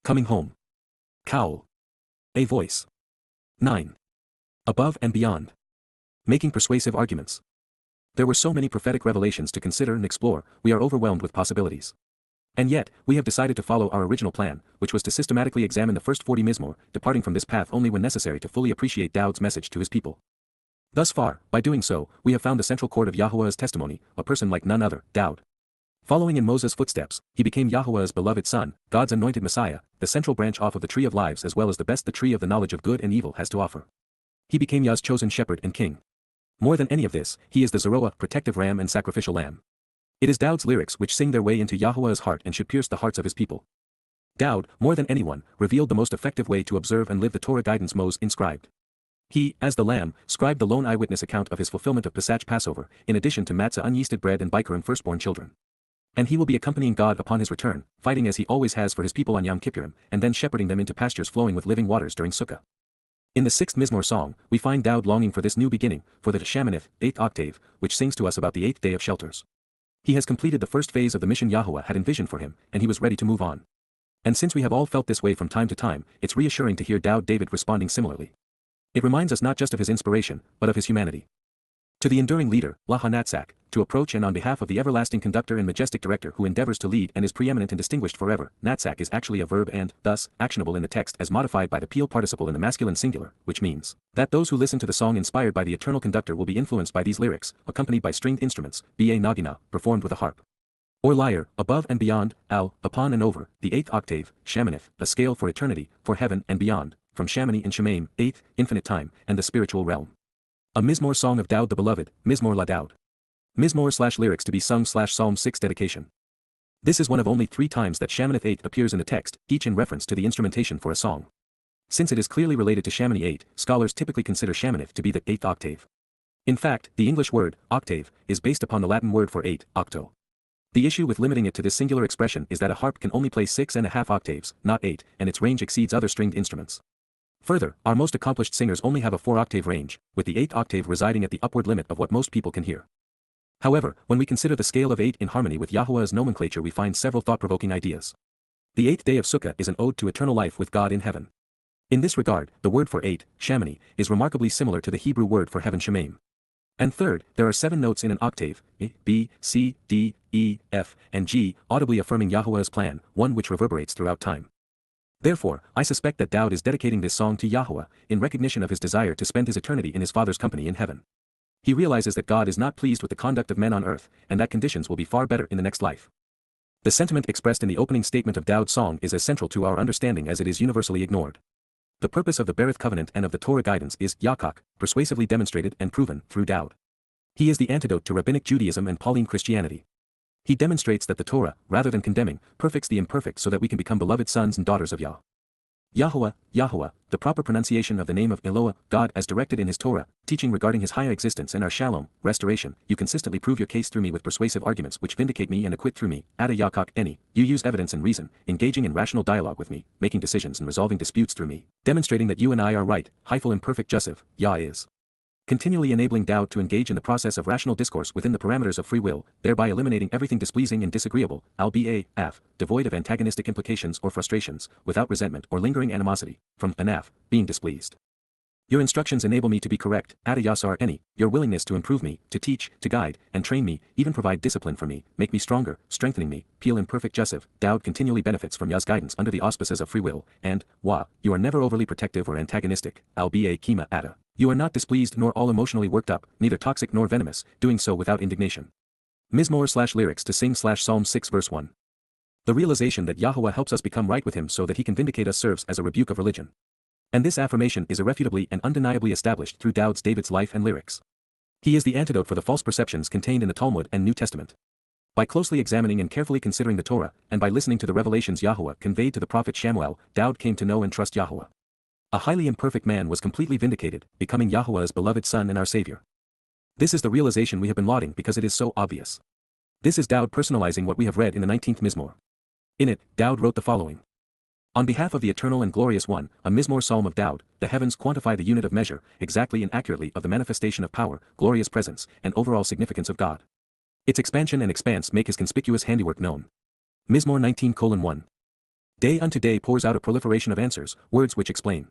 Coming home. Qowl. AVoice. 9. Above and beyond. Making persuasive arguments. There were so many prophetic revelations to consider and explore, we are overwhelmed with possibilities. And yet, we have decided to follow our original plan, which was to systematically examine the first 40 Mizmor, departing from this path only when necessary to fully appreciate Dawud's message to his people. Thus far, by doing so, we have found the central cord of Yahuwah's testimony, a person like none other, Dawud. Following in Moses' footsteps, he became Yahuwah's beloved son, God's anointed Messiah, the central branch off of the tree of lives as well as the best the tree of the knowledge of good and evil has to offer. He became Yah's chosen shepherd and king. More than any of this, he is the Zeroah, protective ram and sacrificial lamb. It is Dawud's lyrics which sing their way into Yahuwah's heart and should pierce the hearts of his people. Dawud, more than anyone, revealed the most effective way to observe and live the Torah guidance Moses inscribed. He, as the Lamb, scribed the lone eyewitness account of his fulfillment of Pesach Passover, in addition to matzah unyeasted bread and bikurim firstborn children. And he will be accompanying God upon his return, fighting as he always has for his people on Yom Kippurim, and then shepherding them into pastures flowing with living waters during Sukkah. In the 6th Mizmor song, we find Dawud longing for this new beginning, for the Teshaminith, 8th octave, which sings to us about the 8th day of shelters. He has completed the first phase of the mission Yahuwah had envisioned for him, and he was ready to move on. And since we have all felt this way from time to time, it's reassuring to hear Dawud David responding similarly. It reminds us not just of his inspiration, but of his humanity. To the enduring leader, Lahanatsak, to approach and on behalf of the everlasting conductor and majestic director who endeavors to lead and is preeminent and distinguished forever, Natsak is actually a verb and, thus, actionable in the text as modified by the piel participle in the masculine singular, which means that those who listen to the song inspired by the eternal conductor will be influenced by these lyrics, accompanied by stringed instruments, ba nagina, performed with a harp. Or lyre, above and beyond, al, upon and over, the 8th octave, shamanith, a scale for eternity, for heaven and beyond, from Shamani and Shemaim, 8th, infinite time, and the spiritual realm. A Mizmor song of Dawud the beloved, Mizmor la Dawud. Mizmor/lyrics to be sung/Psalm 6 dedication. This is one of only 3 times that Shamanith 8 appears in the text, each in reference to the instrumentation for a song. Since it is clearly related to Shamani 8, scholars typically consider Shamanith to be the 8th octave. In fact, the English word, octave, is based upon the Latin word for 8, octo. The issue with limiting it to this singular expression is that a harp can only play 6½ octaves, not 8, and its range exceeds other stringed instruments. Further, our most accomplished singers only have a 4-octave range, with the 8th octave residing at the upward limit of what most people can hear. However, when we consider the scale of 8 in harmony with Yahuwah's nomenclature, we find several thought-provoking ideas. The 8th day of Sukkah is an ode to eternal life with God in heaven. In this regard, the word for 8, Shamani, is remarkably similar to the Hebrew word for heaven Shemaim. And third, there are 7 notes in an octave, A, B, C, D, E, F, and G, audibly affirming Yahuwah's plan, one which reverberates throughout time. Therefore, I suspect that Dawud is dedicating this song to Yahuwah, in recognition of his desire to spend his eternity in his Father's company in heaven. He realizes that God is not pleased with the conduct of men on earth, and that conditions will be far better in the next life. The sentiment expressed in the opening statement of Dawud's song is as central to our understanding as it is universally ignored. The purpose of the Berith covenant and of the Torah guidance is, Yakak, persuasively demonstrated and proven through Dawud. He is the antidote to Rabbinic Judaism and Pauline Christianity. He demonstrates that the Torah, rather than condemning, perfects the imperfect so that we can become beloved sons and daughters of Yah. Yahuwah, Yahuwah, the proper pronunciation of the name of Eloah, God as directed in his Torah, teaching regarding his higher existence and our shalom, restoration, you consistently prove your case through me with persuasive arguments which vindicate me and acquit through me, Yada Yahowah any, you use evidence and reason, engaging in rational dialogue with me, making decisions and resolving disputes through me, demonstrating that you and I are right, Hyphal imperfect Joseph, Yah is. Continually enabling Dawud to engage in the process of rational discourse within the parameters of free will, thereby eliminating everything displeasing and disagreeable, al-ba, devoid of antagonistic implications or frustrations, without resentment or lingering animosity, from anaf, being displeased. Your instructions enable me to be correct, Yada Yahowah any, your willingness to improve me, to teach, to guide, and train me, even provide discipline for me, make me stronger, strengthening me, Peel imperfect Joseph, Dawud continually benefits from Yah's guidance under the auspices of free will, and, you are never overly protective or antagonistic, al-ba kima Ada. You are not displeased nor all emotionally worked up, neither toxic nor venomous, doing so without indignation. Mizmor/lyrics to sing/Psalm 6 verse 1. The realization that Yahuwah helps us become right with him so that he can vindicate us serves as a rebuke of religion. And this affirmation is irrefutably and undeniably established through David's life and lyrics. He is the antidote for the false perceptions contained in the Talmud and New Testament. By closely examining and carefully considering the Torah, and by listening to the revelations Yahuwah conveyed to the prophet Shamuel, Dawud came to know and trust Yahuwah. A highly imperfect man was completely vindicated, becoming Yahuwah's beloved son and our Savior. This is the realization we have been lauding because it is so obvious. This is Dawud personalizing what we have read in the 19th Mizmor. In it, Dawud wrote the following. On behalf of the Eternal and Glorious One, a Mizmor Psalm of Dawud, the heavens quantify the unit of measure, exactly and accurately of the manifestation of power, glorious presence, and overall significance of God. Its expansion and expanse make his conspicuous handiwork known. Mizmor 19:1. Day unto day pours out a proliferation of answers, words which explain.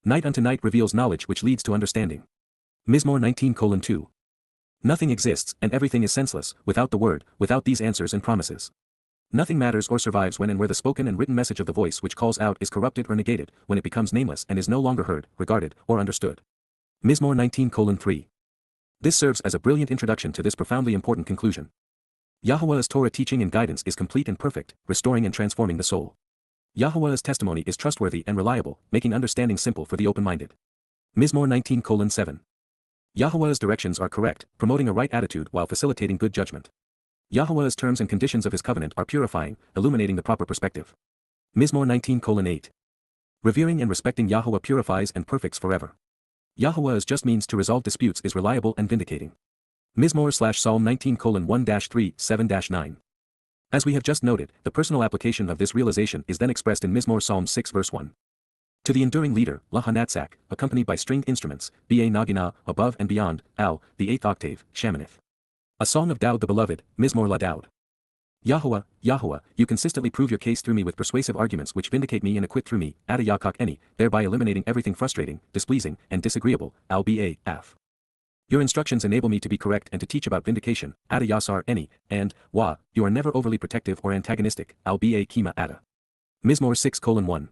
Night unto night reveals knowledge which leads to understanding. Mizmor 19:2. Nothing exists, and everything is senseless, without the word, without these answers and promises. Nothing matters or survives when and where the spoken and written message of the voice which calls out is corrupted or negated, when it becomes nameless and is no longer heard, regarded, or understood. Mizmor 19:3. This serves as a brilliant introduction to this profoundly important conclusion. Yahowah's Torah teaching and guidance is complete and perfect, restoring and transforming the soul. Yahowah's testimony is trustworthy and reliable, making understanding simple for the open-minded. Mizmor 19:7. Yahowah's directions are correct, promoting a right attitude while facilitating good judgment. Yahowah's terms and conditions of his covenant are purifying, illuminating the proper perspective. Mizmor 19:8. Revering and respecting Yahowah purifies and perfects forever. Yahowah's just means to resolve disputes is reliable and vindicating. Mizmor/Psalm 19:1-3-7-9. As we have just noted, the personal application of this realization is then expressed in Mizmor Psalm 6 verse 1. To the enduring leader, Lahanatzak, accompanied by stringed instruments, Ba Nagina, above and beyond, Al, the 8th octave, Shamanith. A song of Daud the beloved, Mizmor la Daud. Yahowah, Yahowah, you consistently prove your case through me with persuasive arguments which vindicate me and acquit through me, Yada Yahowah, thereby eliminating everything frustrating, displeasing, and disagreeable, Al-Ba, Af. Your instructions enable me to be correct and to teach about vindication, Yada Yahowah, and, Wah, you are never overly protective or antagonistic, Al-Ba Kima Ada. Mizmor 6:1.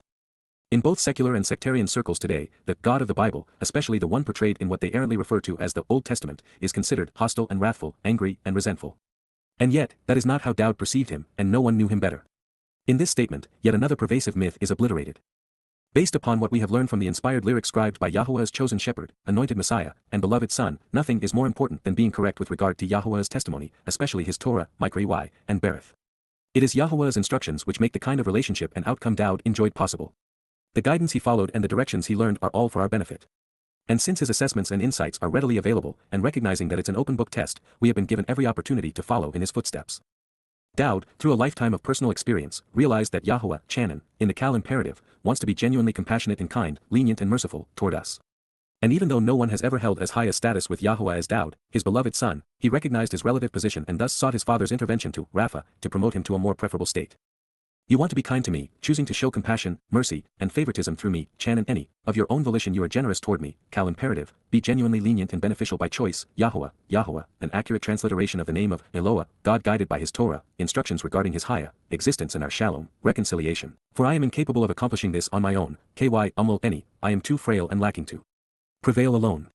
In both secular and sectarian circles today, the God of the Bible, especially the one portrayed in what they errantly refer to as the Old Testament, is considered hostile and wrathful, angry and resentful. And yet, that is not how Daud perceived him, and no one knew him better. In this statement, yet another pervasive myth is obliterated. Based upon what we have learned from the inspired lyrics scribed by Yahowah's chosen shepherd, anointed Messiah, and beloved Son, nothing is more important than being correct with regard to Yahowah's testimony, especially his Torah, Mikra, and Berith. It is Yahowah's instructions which make the kind of relationship and outcome Daud enjoyed possible. The guidance he followed and the directions he learned are all for our benefit. And since his assessments and insights are readily available, and recognizing that it's an open book test, we have been given every opportunity to follow in his footsteps. Daud, through a lifetime of personal experience, realized that Yahowah, Chanan, in the Qowl imperative, wants to be genuinely compassionate and kind, lenient and merciful, toward us. And even though no one has ever held as high a status with Yahowah as Daud, his beloved son, he recognized his relative position and thus sought his father's intervention to Rapha, to promote him to a more preferable state. You want to be kind to me, choosing to show compassion, mercy, and favoritism through me, Chanan any, of your own volition you are generous toward me, Qowl imperative, be genuinely lenient and beneficial by choice, Yahowah, Yahowah, an accurate transliteration of the name of Eloah, God guided by his Torah, instructions regarding his Haya, existence and our Shalom, reconciliation. For I am incapable of accomplishing this on my own, Ky any, I am too frail and lacking to prevail alone.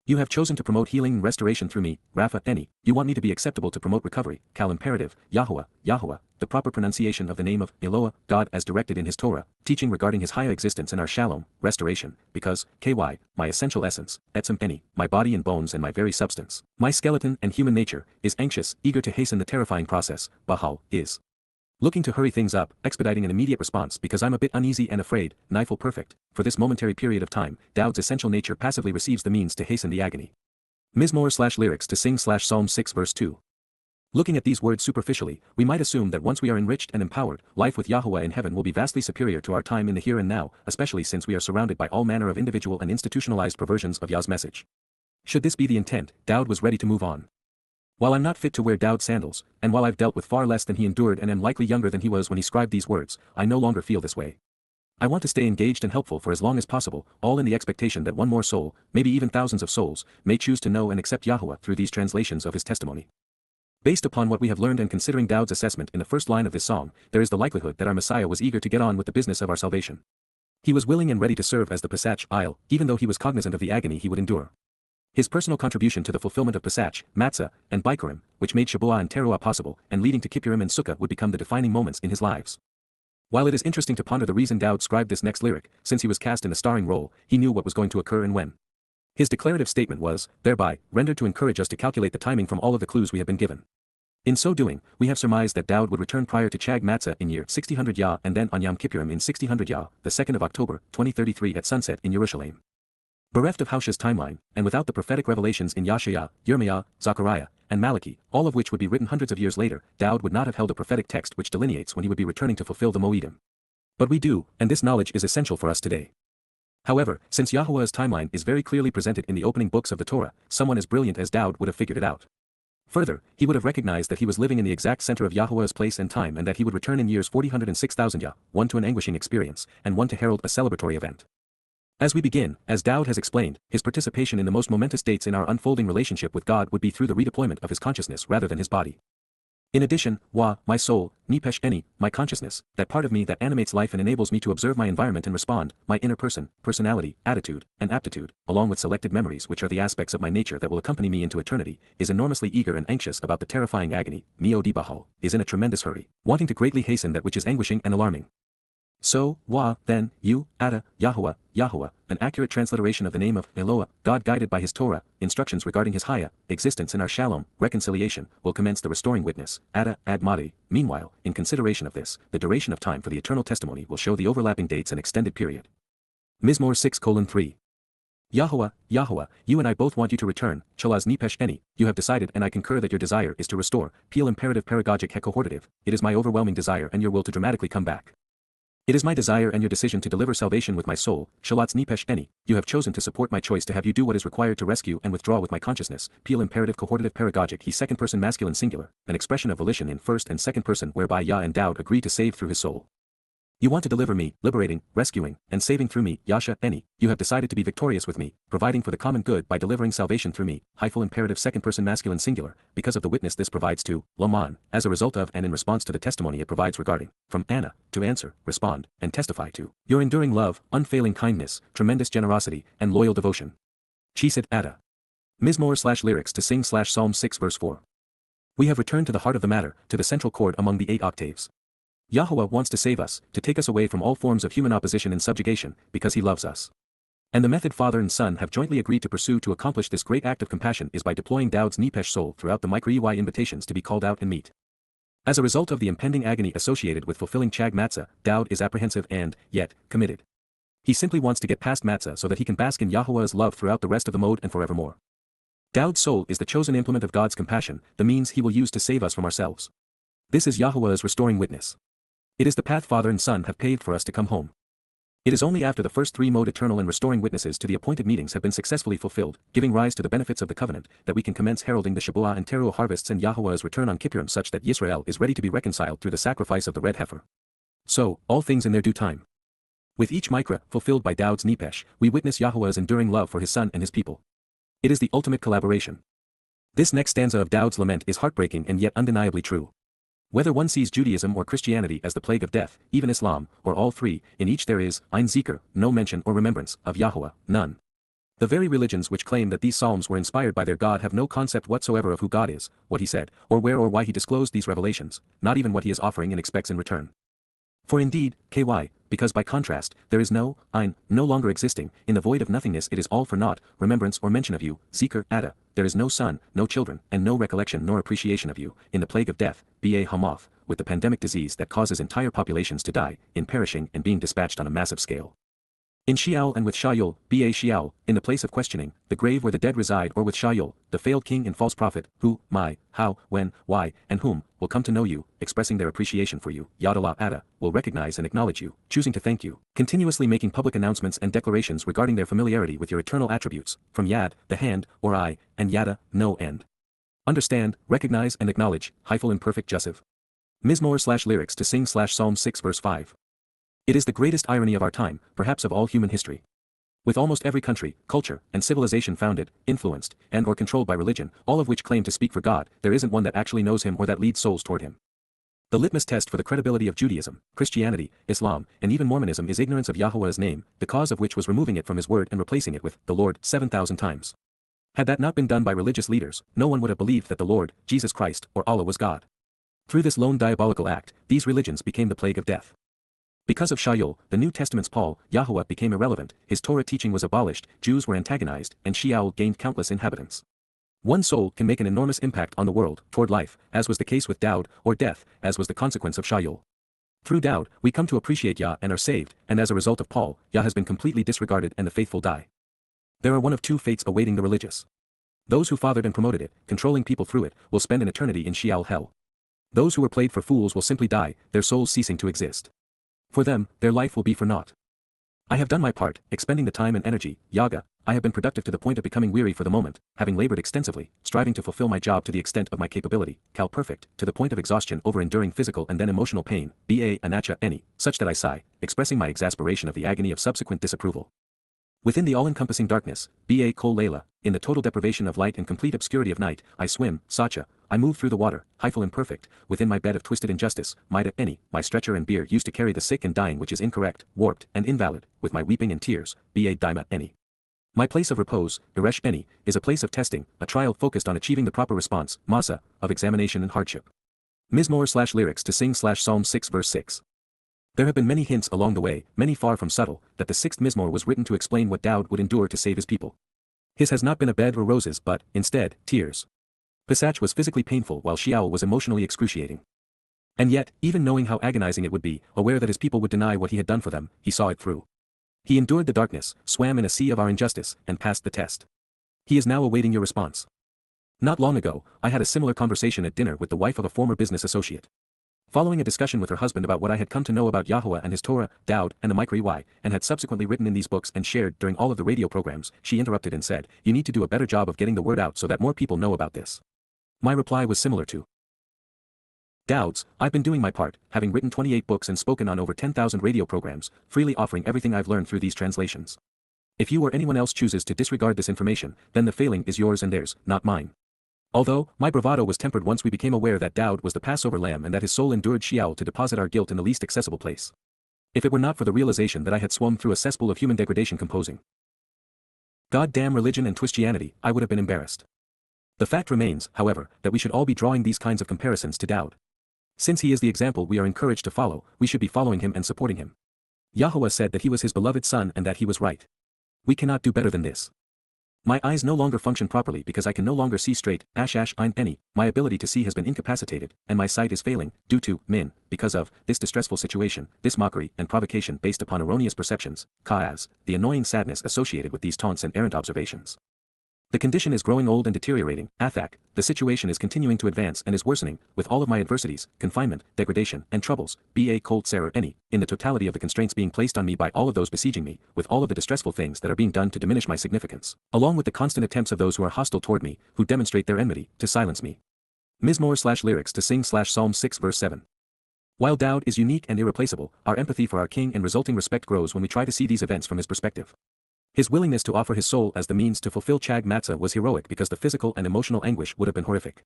You have chosen to promote healing and restoration through me, Rapha any, you want me to be acceptable to promote recovery, Qowl imperative, Yahowah, Yahowah, the proper pronunciation of the name of Eloah, God as directed in his Torah, teaching regarding his Haya existence and our Shalom, restoration, because, Ky, my essential essence, etzem any, my body and bones and my very substance, my skeleton and human nature, is anxious, eager to hasten the terrifying process, Bahal, is looking to hurry things up, expediting an immediate response because I'm a bit uneasy and afraid, Nifel perfect, for this momentary period of time, Daud's essential nature passively receives the means to hasten the agony. Mizmor/lyrics to sing/Psalm 6 verse 2. Looking at these words superficially, we might assume that once we are enriched and empowered, life with Yahowah in heaven will be vastly superior to our time in the here and now, especially since we are surrounded by all manner of individual and institutionalized perversions of Yah's message. Should this be the intent, Daud was ready to move on. While I'm not fit to wear Daud's sandals, and while I've dealt with far less than he endured and am likely younger than he was when he scribed these words, I no longer feel this way. I want to stay engaged and helpful for as long as possible, all in the expectation that one more soul, maybe even thousands of souls, may choose to know and accept Yahowah through these translations of his testimony. Based upon what we have learned and considering Daud's assessment in the first line of this song, there is the likelihood that our Messiah was eager to get on with the business of our salvation. He was willing and ready to serve as the Pesach, even though he was cognizant of the agony he would endure. His personal contribution to the fulfillment of Pesach, Matzah, and Bikurim, which made Shabuah and Towrah possible, and leading to Kippurim and Sukkah would become the defining moments in his lives. While it is interesting to ponder the reason Daud scribed this next lyric, since he was cast in a starring role, he knew what was going to occur and when. His declarative statement was, thereby, rendered to encourage us to calculate the timing from all of the clues we have been given. In so doing, we have surmised that Daud would return prior to Chag Matzah in year 6000 Yah and then on Yom Kippurim in 6000 Yah, the 2nd of October, 2033 at sunset in Yerushalayim. Bereft of Haush's timeline, and without the prophetic revelations in Yashaya, Yirmiah, Zechariah, and Malachi, all of which would be written hundreds of years later, Daud would not have held a prophetic text which delineates when he would be returning to fulfill the Moedim. But we do, and this knowledge is essential for us today. However, since Yahowah's timeline is very clearly presented in the opening books of the Torah, someone as brilliant as Daud would have figured it out. Further, he would have recognized that he was living in the exact center of Yahowah's place and time and that he would return in years 40,000 one to an anguishing experience, and one to herald a celebratory event. As we begin, as Dowd has explained, his participation in the most momentous dates in our unfolding relationship with God would be through the redeployment of his consciousness rather than his body. In addition, Wa, my soul, Nipesh Eni, my consciousness, that part of me that animates life and enables me to observe my environment and respond, my inner person, personality, attitude, and aptitude, along with selected memories which are the aspects of my nature that will accompany me into eternity, is enormously eager and anxious about the terrifying agony, Mio Dibahal, is in a tremendous hurry, wanting to greatly hasten that which is anguishing and alarming. So, Wa, then, you, Yada Yahowah, Yahowah, an accurate transliteration of the name of Eloah, God guided by his Torah, instructions regarding his Haya, existence in our Shalom, reconciliation, will commence the restoring witness, Ada, Ad Madi. Meanwhile, in consideration of this, the duration of time for the eternal testimony will show the overlapping dates and extended period. Mizmor 6:3. Yahowah, Yahowah, you and I both want you to return, Chalaz Nipesh Eni, you have decided and I concur that your desire is to restore, Peel imperative pedagogic hecohortative, it is my overwhelming desire and your will to dramatically come back. It is my desire and your decision to deliver salvation with my soul, Shalatz Nipesh Eni, you have chosen to support my choice to have you do what is required to rescue and withdraw with my consciousness, Peel imperative cohortative pedagogic he second person masculine singular, an expression of volition in first and second person whereby Yah and Dowd agree to save through his soul. You want to deliver me, liberating, rescuing, and saving through me, Yasha Eni, you have decided to be victorious with me, providing for the common good by delivering salvation through me, hyphal imperative second person masculine singular, because of the witness this provides to, Loman, as a result of and in response to the testimony it provides regarding, from Anna, to answer, respond, and testify to, your enduring love, unfailing kindness, tremendous generosity, and loyal devotion. Chisit Ada. Mizmor/lyrics to sing Psalm 6 verse 4. We have returned to the heart of the matter, to the central chord among the 8 octaves. Yahowah wants to save us, to take us away from all forms of human opposition and subjugation, because he loves us. And the method father and son have jointly agreed to pursue to accomplish this great act of compassion is by deploying Dowd's Nipesh soul throughout the micro-EY invitations to be called out and meet. As a result of the impending agony associated with fulfilling Chag Matzah, Dowd is apprehensive and, yet, committed. He simply wants to get past Matzah so that he can bask in Yahowah's love throughout the rest of the mode and forevermore. Dowd's soul is the chosen implement of God's compassion, the means he will use to save us from ourselves. This is Yahowah's restoring witness. It is the path father and son have paved for us to come home. It is only after the first 3 mode eternal and restoring witnesses to the appointed meetings have been successfully fulfilled, giving rise to the benefits of the covenant, that we can commence heralding the Shabuah and Towrah harvests and Yahowah's return on Kippurim such that Yisrael is ready to be reconciled through the sacrifice of the red heifer. So, all things in their due time. With each Mikra fulfilled by Dowd's Nipesh, we witness Yahowah's enduring love for his son and his people. It is the ultimate collaboration. This next stanza of Dowd's lament is heartbreaking and yet undeniably true. Whether one sees Judaism or Christianity as the plague of death, even Islam, or all 3, in each there is, ein Zikr, no mention or remembrance, of Yahowah, none. The very religions which claim that these psalms were inspired by their God have no concept whatsoever of who God is, what he said, or where or why he disclosed these revelations, not even what he is offering and expects in return. For indeed, ky, because by contrast, there is no, ein, no longer existing, in the void of nothingness it is all for naught, remembrance or mention of you, Zikr, Ada, there is no son, no children, and no recollection nor appreciation of you, in the plague of death, ba Hamoth, with the pandemic disease that causes entire populations to die, in perishing and being dispatched on a massive scale. In Sheol and with Shayul, ba Sheol, in the place of questioning, the grave where the dead reside or with Shayul, the failed king and false prophet, who, my, how, when, why, and whom, will come to know you, expressing their appreciation for you, Yada Ada, will recognize and acknowledge you, choosing to thank you, continuously making public announcements and declarations regarding their familiarity with your eternal attributes, from Yad, the hand, or eye, and Yada, no end. Understand, recognize and acknowledge, hyphal imperfect jussive. Mizmor/lyrics to sing Psalm 6 verse 5. It is the greatest irony of our time, perhaps of all human history. With almost every country, culture, and civilization founded, influenced, and or controlled by religion, all of which claim to speak for God, there isn't one that actually knows him or that leads souls toward him. The litmus test for the credibility of Judaism, Christianity, Islam, and even Mormonism is ignorance of Yahowah's name, the cause of which was removing it from his word and replacing it with, the Lord, 7,000 times. Had that not been done by religious leaders, no one would have believed that the Lord, Jesus Christ, or Allah was God. Through this lone diabolical act, these religions became the plague of death. Because of Shayul, the New Testament's Paul, Yahowah became irrelevant, his Torah teaching was abolished, Jews were antagonized, and Sheol gained countless inhabitants. One soul can make an enormous impact on the world, toward life, as was the case with Dowd, or death, as was the consequence of Shayul. Through Dowd, we come to appreciate Yah and are saved, and as a result of Paul, Yah has been completely disregarded and the faithful die. There are one of 2 fates awaiting the religious. Those who fathered and promoted it, controlling people through it, will spend an eternity in Sheol hell. Those who were played for fools will simply die, their souls ceasing to exist. For them, their life will be for naught. I have done my part, expending the time and energy, Yaga, I have been productive to the point of becoming weary for the moment, having labored extensively, striving to fulfill my job to the extent of my capability, Qowl perfect, to the point of exhaustion over enduring physical and then emotional pain, anacha any, such that I sigh, expressing my exasperation of the agony of subsequent disapproval. Within the all-encompassing darkness, Qowl Layla, in the total deprivation of light and complete obscurity of night, I swim, Sacha, I move through the water, Hyphal imperfect, within my bed of twisted injustice, Mida any, my stretcher and bier used to carry the sick and dying which is incorrect, warped, and invalid, with my weeping and tears, Daima any. My place of repose, Iresh any, is a place of testing, a trial focused on achieving the proper response, Masa, of examination and hardship. Mizmor/lyrics to sing/Psalm 6 verse 6. There have been many hints along the way, many far from subtle, that the sixth Mizmor was written to explain what Dowd would endure to save his people. His has not been a bed or roses but, instead, tears. Pesach was physically painful while Sheol was emotionally excruciating. And yet, even knowing how agonizing it would be, aware that his people would deny what he had done for them, he saw it through. He endured the darkness, swam in a sea of our injustice, and passed the test. He is now awaiting your response. Not long ago, I had a similar conversation at dinner with the wife of a former business associate. Following a discussion with her husband about what I had come to know about Yahowah and his Torah, Dowd, and the Mikra, and had subsequently written in these books and shared during all of the radio programs, she interrupted and said, "You need to do a better job of getting the word out so that more people know about this." My reply was similar to Dowd's. I've been doing my part, having written 28 books and spoken on over 10,000 radio programs, freely offering everything I've learned through these translations. If you or anyone else chooses to disregard this information, then the failing is yours and theirs, not mine. Although, my bravado was tempered once we became aware that Dowd was the Passover lamb and that his soul endured Sheol to deposit our guilt in the least accessible place. If it were not for the realization that I had swum through a cesspool of human degradation composing goddamn religion and Twistianity, I would have been embarrassed. The fact remains, however, that we should all be drawing these kinds of comparisons to Dowd. Since he is the example we are encouraged to follow, we should be following him and supporting him. Yahowah said that he was his beloved son and that he was right. We cannot do better than this. My eyes no longer function properly because I can no longer see straight, any, my ability to see has been incapacitated, and my sight is failing, due to, because of, this distressful situation, this mockery and provocation based upon erroneous perceptions, the annoying sadness associated with these taunts and errant observations. The condition is growing old and deteriorating, the situation is continuing to advance and is worsening, with all of my adversities, confinement, degradation, and troubles, cold any, in the totality of the constraints being placed on me by all of those besieging me, with all of the distressful things that are being done to diminish my significance, along with the constant attempts of those who are hostile toward me, who demonstrate their enmity, to silence me. Mizmor/lyrics to sing/Psalm 6 verse 7. While Dowd is unique and irreplaceable, our empathy for our king and resulting respect grows when we try to see these events from his perspective. His willingness to offer his soul as the means to fulfill Chag Matzah was heroic because the physical and emotional anguish would have been horrific.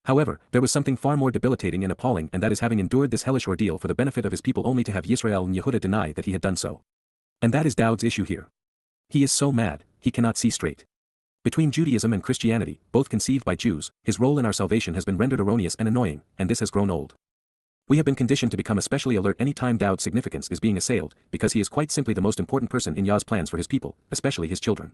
However, there was something far more debilitating and appalling, and that is having endured this hellish ordeal for the benefit of his people only to have Yisrael and Yehudah deny that he had done so. And that is Dowd's issue here. He is so mad, he cannot see straight. Between Judaism and Christianity, both conceived by Jews, his role in our salvation has been rendered erroneous and annoying, and this has grown old. We have been conditioned to become especially alert any time Dowd's significance is being assailed, because he is quite simply the most important person in Yah's plans for his people, especially his children.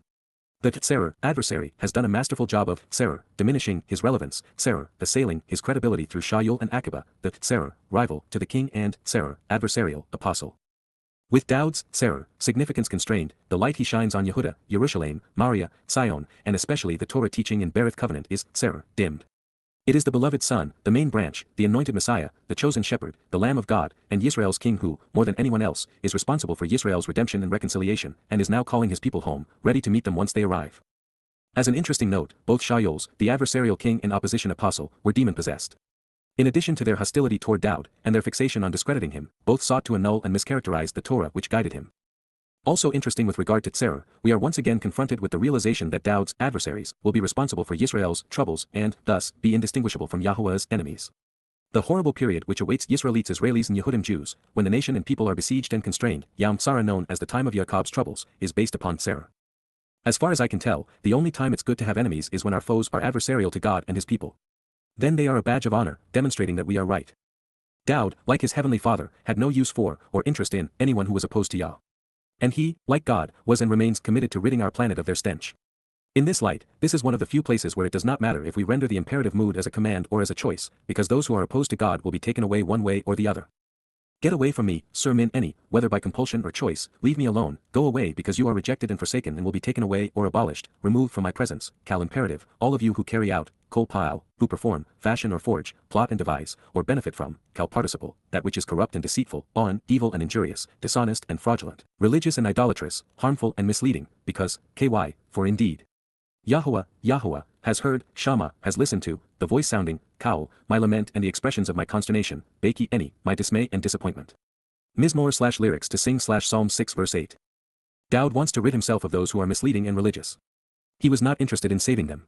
The Tseror, adversary, has done a masterful job of Tseror, diminishing his relevance, Tseror, assailing his credibility through Shaul and Akiba, the Tseror, rival to the king, and Tseror, adversarial, apostle. With Dowd's Tseror, significance constrained, the light he shines on Yehudah, Yerushalayim, Maria, Sion, and especially the Torah teaching in Berith covenant is Tseror, dimmed. It is the beloved Son, the main branch, the anointed Messiah, the chosen shepherd, the Lamb of God, and Yisrael's King who, more than anyone else, is responsible for Yisrael's redemption and reconciliation, and is now calling his people home, ready to meet them once they arrive. As an interesting note, both Shaul's, the adversarial king and opposition apostle, were demon-possessed. In addition to their hostility toward Dowd, and their fixation on discrediting him, both sought to annul and mischaracterize the Torah which guided him. Also interesting with regard to Tseror, we are once again confronted with the realization that Dowd's adversaries will be responsible for Yisrael's troubles and, thus, be indistinguishable from Yahowah's enemies. The horrible period which awaits Yisraelites, Israelis and Yehudim Jews, when the nation and people are besieged and constrained, Yom Tzara known as the time of Yaakov's troubles, is based upon Tseror. As far as I can tell, the only time it's good to have enemies is when our foes are adversarial to God and his people. Then they are a badge of honor, demonstrating that we are right. Dowd, like his heavenly father, had no use for, or interest in, anyone who was opposed to Yah. And he, like God, was and remains committed to ridding our planet of their stench. In this light, this is one of the few places where it does not matter if we render the imperative mood as a command or as a choice, because those who are opposed to God will be taken away one way or the other. Get away from me, Sir Min any, whether by compulsion or choice, leave me alone, go away because you are rejected and forsaken and will be taken away or abolished, removed from my presence, Qowl imperative, all of you who carry out, Qowl, who perform, fashion or forge, plot and devise, or benefit from, Qowl participle, that which is corrupt and deceitful, on, evil and injurious, dishonest and fraudulent, religious and idolatrous, harmful and misleading, because, for indeed, Yahowah, has heard, Shama, has listened to, the voice sounding, Qowl, my lament and the expressions of my consternation, my dismay and disappointment. Mizmor/lyrics to sing/Psalm 6 verse 8. Dowd wants to rid himself of those who are misleading and religious. He was not interested in saving them.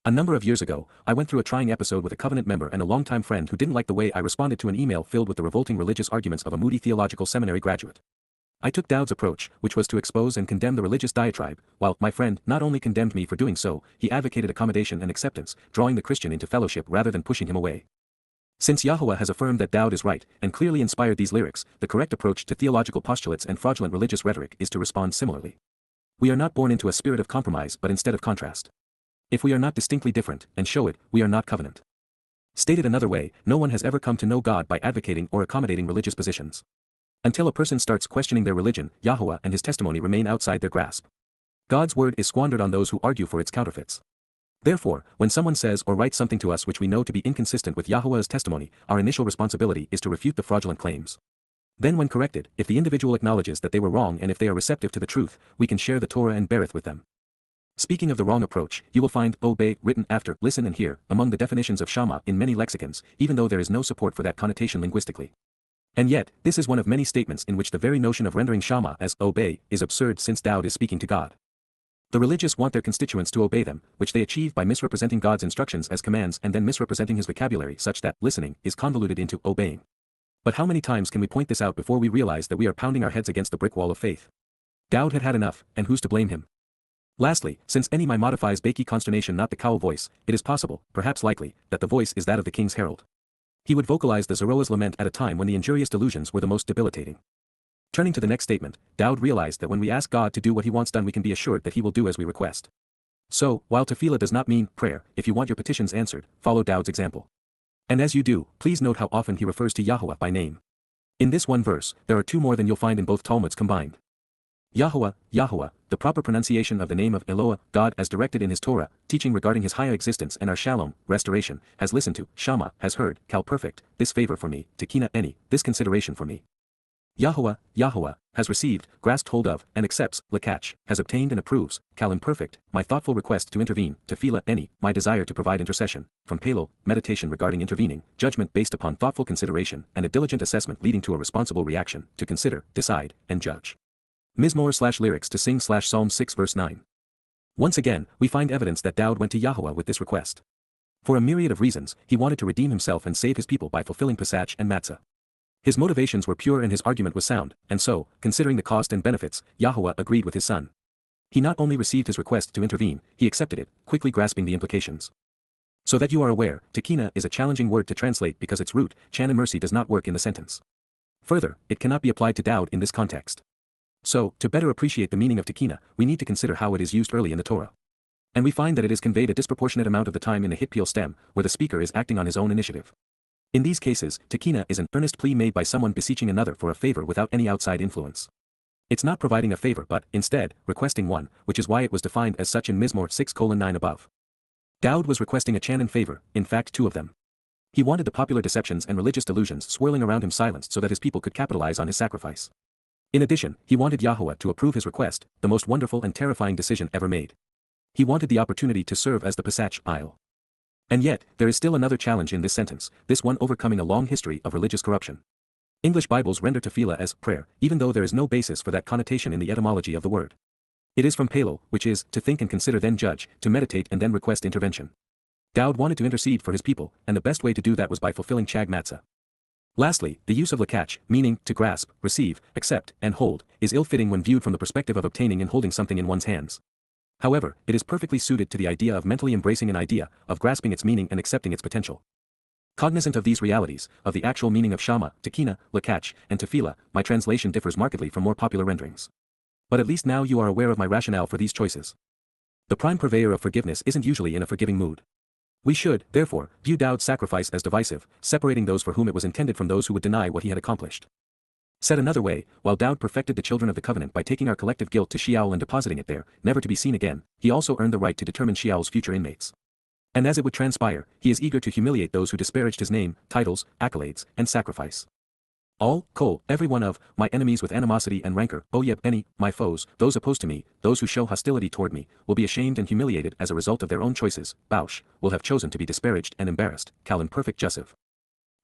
A number of years ago, I went through a trying episode with a covenant member and a longtime friend who didn't like the way I responded to an email filled with the revolting religious arguments of a moody theological seminary graduate. I took Dowd's approach, which was to expose and condemn the religious diatribe, while my friend not only condemned me for doing so, he advocated accommodation and acceptance, drawing the Christian into fellowship rather than pushing him away. Since Yahowah has affirmed that Dowd is right, and clearly inspired these lyrics, the correct approach to theological postulates and fraudulent religious rhetoric is to respond similarly. We are not born into a spirit of compromise but instead of contrast. If we are not distinctly different, and show it, we are not covenant. Stated another way, no one has ever come to know God by advocating or accommodating religious positions. Until a person starts questioning their religion, Yahowah and his testimony remain outside their grasp. God's word is squandered on those who argue for its counterfeits. Therefore, when someone says or writes something to us which we know to be inconsistent with Yahowah's testimony, our initial responsibility is to refute the fraudulent claims. Then when corrected, if the individual acknowledges that they were wrong and if they are receptive to the truth, we can share the Torah and Berith with them. Speaking of the wrong approach, you will find obey written after listen and hear among the definitions of Shama in many lexicons, even though there is no support for that connotation linguistically. And yet, this is one of many statements in which the very notion of rendering Shama as obey is absurd since Dowd is speaking to God. The religious want their constituents to obey them, which they achieve by misrepresenting God's instructions as commands and then misrepresenting his vocabulary such that listening is convoluted into obeying. But how many times can we point this out before we realize that we are pounding our heads against the brick wall of faith? Dowd had had enough, and who's to blame him? Lastly, since any modifies Baki consternation not the Qowl voice, it is possible, perhaps likely, that the voice is that of the king's herald. He would vocalize the Zoroah's lament at a time when the injurious delusions were the most debilitating. Turning to the next statement, Dowd realized that when we ask God to do what he wants done we can be assured that he will do as we request. So, while tefillah does not mean prayer, if you want your petitions answered, follow Dowd's example. And as you do, please note how often he refers to Yahowah by name. In this one verse, there are two more than you'll find in both Talmuds combined. Yahowah, the proper pronunciation of the name of Eloah, God as directed in his Torah, teaching regarding his higher existence and our shalom, restoration, has listened to, Shama, has heard, Qowl perfect, this favor for me, tbnisrael, this consideration for me. Yahowah, has received, grasped hold of, and accepts, lakach, has obtained and approves, Qowl imperfect, my thoughtful request to intervene, tbnisrael, my desire to provide intercession, from Pelo, meditation regarding intervening, judgment based upon thoughtful consideration, and a diligent assessment leading to a responsible reaction, to consider, decide, and judge. Mizmor/lyrics to sing/Psalm 6 verse 9. Once again, we find evidence that Dowd went to Yahowah with this request. For a myriad of reasons, he wanted to redeem himself and save his people by fulfilling Pesach and Matzah. His motivations were pure and his argument was sound, and so, considering the cost and benefits, Yahowah agreed with his son. He not only received his request to intervene, he accepted it, quickly grasping the implications. So that you are aware, tekina is a challenging word to translate because its root, chan and mercy does not work in the sentence. Further, it cannot be applied to Dowd in this context. So, to better appreciate the meaning of tekina, we need to consider how it is used early in the Torah. And we find that it is conveyed a disproportionate amount of the time in the hitpil stem, where the speaker is acting on his own initiative. In these cases, tekina is an earnest plea made by someone beseeching another for a favor without any outside influence. It's not providing a favor but, instead, requesting one, which is why it was defined as such in Mizmor 6:9 above. Dowd was requesting a Chanaan favor, in fact two of them. He wanted the popular deceptions and religious delusions swirling around him silenced so that his people could capitalize on his sacrifice. In addition, he wanted Yahowah to approve his request, the most wonderful and terrifying decision ever made. He wanted the opportunity to serve as the Pesach aisle. And yet, there is still another challenge in this sentence, this one overcoming a long history of religious corruption. English Bibles render tefillah as prayer, even though there is no basis for that connotation in the etymology of the word. It is from Pelo, which is, to think and consider then judge, to meditate and then request intervention. Dowd wanted to intercede for his people, and the best way to do that was by fulfilling Chag Matzah. Lastly, the use of lakach, meaning to grasp, receive, accept, and hold, is ill-fitting when viewed from the perspective of obtaining and holding something in one's hands. However, it is perfectly suited to the idea of mentally embracing an idea, of grasping its meaning and accepting its potential. Cognizant of these realities, of the actual meaning of Shama, tekina, lakach, and tefillah, my translation differs markedly from more popular renderings. But at least now you are aware of my rationale for these choices. The prime purveyor of forgiveness isn't usually in a forgiving mood. We should, therefore, view Dowd's sacrifice as divisive, separating those for whom it was intended from those who would deny what he had accomplished. Said another way, while Dowd perfected the children of the covenant by taking our collective guilt to Sheol and depositing it there, never to be seen again, he also earned the right to determine Sheol's future inmates. And as it would transpire, he is eager to humiliate those who disparaged his name, titles, accolades, and sacrifice. All, Qowl, every one of, my enemies with animosity and rancor, any, my foes, those opposed to me, those who show hostility toward me, will be ashamed and humiliated as a result of their own choices, Bausch, will have chosen to be disparaged and embarrassed, Qowl in perfect Jussive.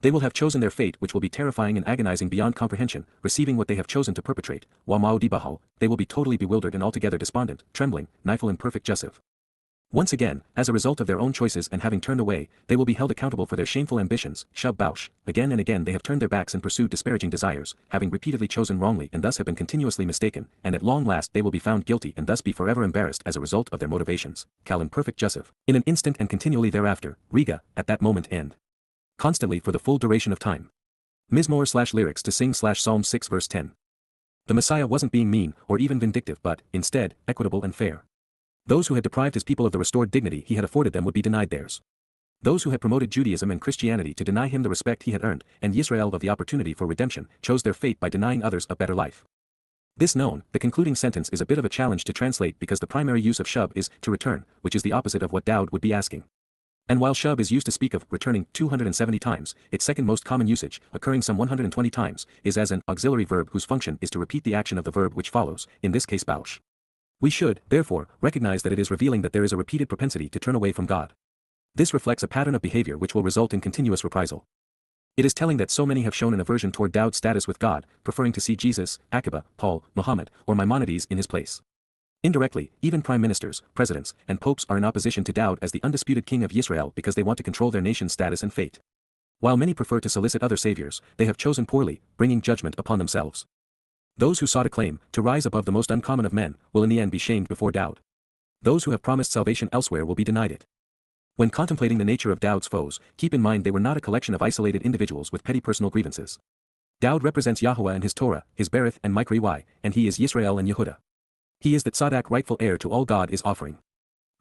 They will have chosen their fate which will be terrifying and agonizing beyond comprehension, receiving what they have chosen to perpetrate, they will be totally bewildered and altogether despondent, trembling, Nifel in perfect Jussive. Once again, as a result of their own choices and having turned away, they will be held accountable for their shameful ambitions, Shub Bausch, again and again they have turned their backs and pursued disparaging desires, having repeatedly chosen wrongly and thus have been continuously mistaken, and at long last they will be found guilty and thus be forever embarrassed as a result of their motivations, Qowl in perfect Jussive, in an instant and continually thereafter, Riga, at that moment and constantly for the full duration of time. Mizmor/lyrics to sing /Psalm 6 verse 10. The Messiah wasn't being mean or even vindictive but, instead, equitable and fair. Those who had deprived his people of the restored dignity he had afforded them would be denied theirs. Those who had promoted Judaism and Christianity to deny him the respect he had earned, and Yisrael of the opportunity for redemption, chose their fate by denying others a better life. This known, the concluding sentence is a bit of a challenge to translate because the primary use of shub is to return, which is the opposite of what Dowd would be asking. And while shub is used to speak of returning 270 times, its second most common usage, occurring some 120 times, is as an auxiliary verb whose function is to repeat the action of the verb which follows, in this case Bausch. We should, therefore, recognize that it is revealing that there is a repeated propensity to turn away from God. This reflects a pattern of behavior which will result in continuous reprisal. It is telling that so many have shown an aversion toward Dowd's status with God, preferring to see Jesus, Akiba, Paul, Muhammad, or Maimonides in his place. Indirectly, even prime ministers, presidents, and popes are in opposition to Dowd as the undisputed king of Yisrael because they want to control their nation's status and fate. While many prefer to solicit other saviors, they have chosen poorly, bringing judgment upon themselves. Those who sought a claim, to rise above the most uncommon of men, will in the end be shamed before Dowd. Those who have promised salvation elsewhere will be denied it. When contemplating the nature of Dowd's foes, keep in mind they were not a collection of isolated individuals with petty personal grievances. Dowd represents Yahowah and his Torah, his Berith and Mikri, and he is Yisrael and Yehudah. He is the tzaddik rightful heir to all God is offering.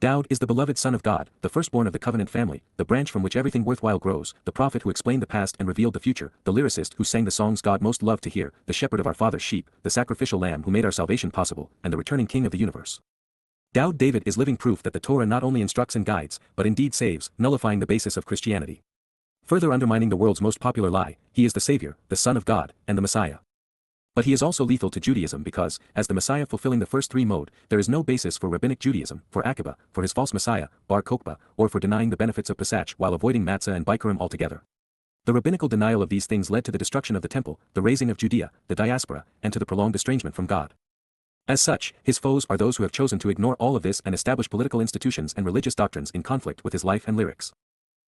Dowd is the beloved son of God, the firstborn of the covenant family, the branch from which everything worthwhile grows, the prophet who explained the past and revealed the future, the lyricist who sang the songs God most loved to hear, the shepherd of our father's sheep, the sacrificial lamb who made our salvation possible, and the returning king of the universe. Dowd David is living proof that the Torah not only instructs and guides, but indeed saves, nullifying the basis of Christianity. Further undermining the world's most popular lie, he is the Savior, the Son of God, and the Messiah. But he is also lethal to Judaism because, as the Messiah fulfilling the first three mode, there is no basis for rabbinic Judaism, for Akiba, for his false Messiah, Bar Kokhba, or for denying the benefits of Pesach while avoiding Matzah and Bikurim altogether. The rabbinical denial of these things led to the destruction of the temple, the raising of Judea, the diaspora, and to the prolonged estrangement from God. As such, his foes are those who have chosen to ignore all of this and establish political institutions and religious doctrines in conflict with his life and lyrics.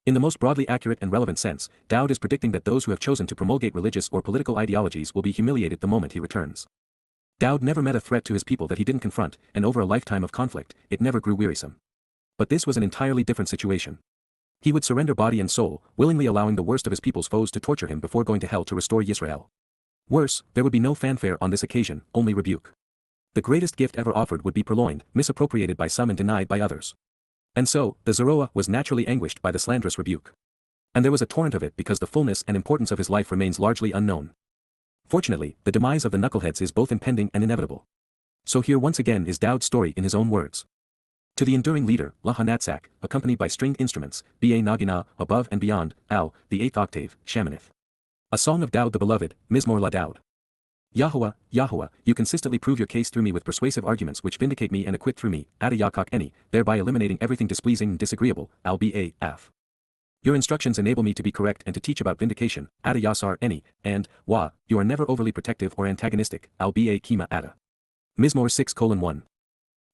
In the most broadly accurate and relevant sense, Dowd is predicting that those who have chosen to promulgate religious or political ideologies will be humiliated the moment he returns. Dowd never met a threat to his people that he didn't confront, and over a lifetime of conflict, it never grew wearisome. But this was an entirely different situation. He would surrender body and soul, willingly allowing the worst of his people's foes to torture him before going to hell to restore Yisrael. Worse, there would be no fanfare on this occasion, only rebuke. The greatest gift ever offered would be purloined, misappropriated by some and denied by others. And so, the Zeroah was naturally anguished by the slanderous rebuke. And there was a torrent of it because the fullness and importance of his life remains largely unknown. Fortunately, the demise of the knuckleheads is both impending and inevitable. So here once again is Dowd's story in his own words. To the enduring leader, Lahanatsak, accompanied by stringed instruments, Ba Nagina, above and beyond, Al, the eighth octave, Shamanith. A song of Dowd the beloved, Mizmor la Dowd. Yahowah, Yahowah, you consistently prove your case through me with persuasive arguments which vindicate me and acquit through me, Yada Yahowah, thereby eliminating everything displeasing and disagreeable, Al-Ba-Af. Your instructions enable me to be correct and to teach about vindication, Yada Yahowah, and, Wah, you are never overly protective or antagonistic, Al-Ba-Kima Yada. Mizmor 6:1.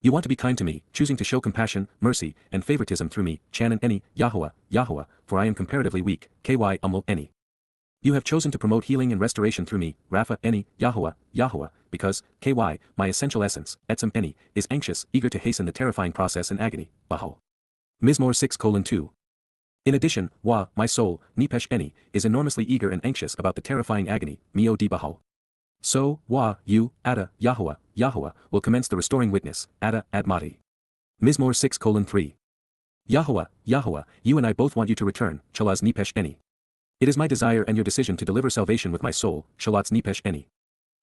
You want to be kind to me, choosing to show compassion, mercy, and favoritism through me, Chanan Eni, Yahowah, Yahowah, for I am comparatively weak, Ky Umul Eni. You have chosen to promote healing and restoration through me, Rapha Eni, Yahowah, Yahowah, because, Ky, my essential essence, Etzem Eni, is anxious, eager to hasten the terrifying process and agony, Bahal. Mizmor 6:2. In addition, Wah, my soul, Nipesh Eni, is enormously eager and anxious about the terrifying agony, Mio di Bahal. So, Wah, you, Ada, Yahowah, Yahowah, will commence the restoring witness, Ada, Admati. Mizmor 6:3. Yahowah, Yahowah, you and I both want you to return, Chalaz Nipesh Eni. It is my desire and your decision to deliver salvation with my soul, Shalatz Nipesh Eni.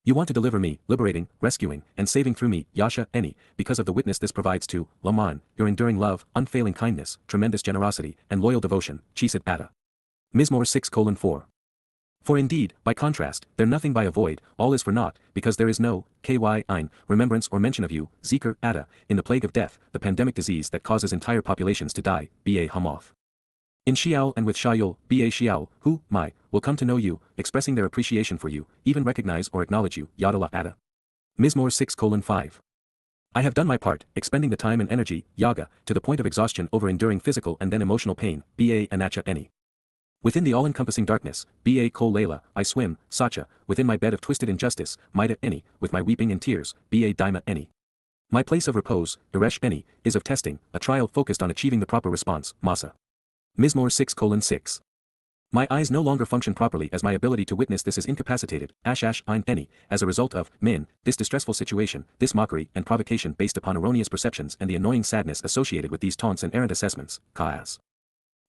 You want to deliver me, liberating, rescuing, and saving through me, Yasha, Eni, because of the witness this provides to, Laman, your enduring love, unfailing kindness, tremendous generosity, and loyal devotion, Chesed Ada. Mizmor 6:4. For indeed, by contrast, there nothing by avoid, all is for naught, because there is no, Ein, remembrance or mention of you, Zikr, Ada, in the plague of death, the pandemic disease that causes entire populations to die, Ba Hamoth. In Shial and with Shayul, Ba Shial, who, will come to know you, expressing their appreciation for you, even recognize or acknowledge you, Yada Ada. Mizmor 6:5. I have done my part, expending the time and energy, Yaga, to the point of exhaustion over enduring physical and then emotional pain, Ba Anacha Eni. Within the all-encompassing darkness, Ba Kol Layla, I swim, Sacha, within my bed of twisted injustice, Maida Eni, with my weeping and tears, Ba Daima Eni. My place of repose, Eresh Eni, is of testing, a trial focused on achieving the proper response, Masa. Mizmor 6:6. My eyes no longer function properly as my ability to witness this is incapacitated, Ash Ein Eni, as a result of, this distressful situation, this mockery and provocation based upon erroneous perceptions and the annoying sadness associated with these taunts and errant assessments, Kaas.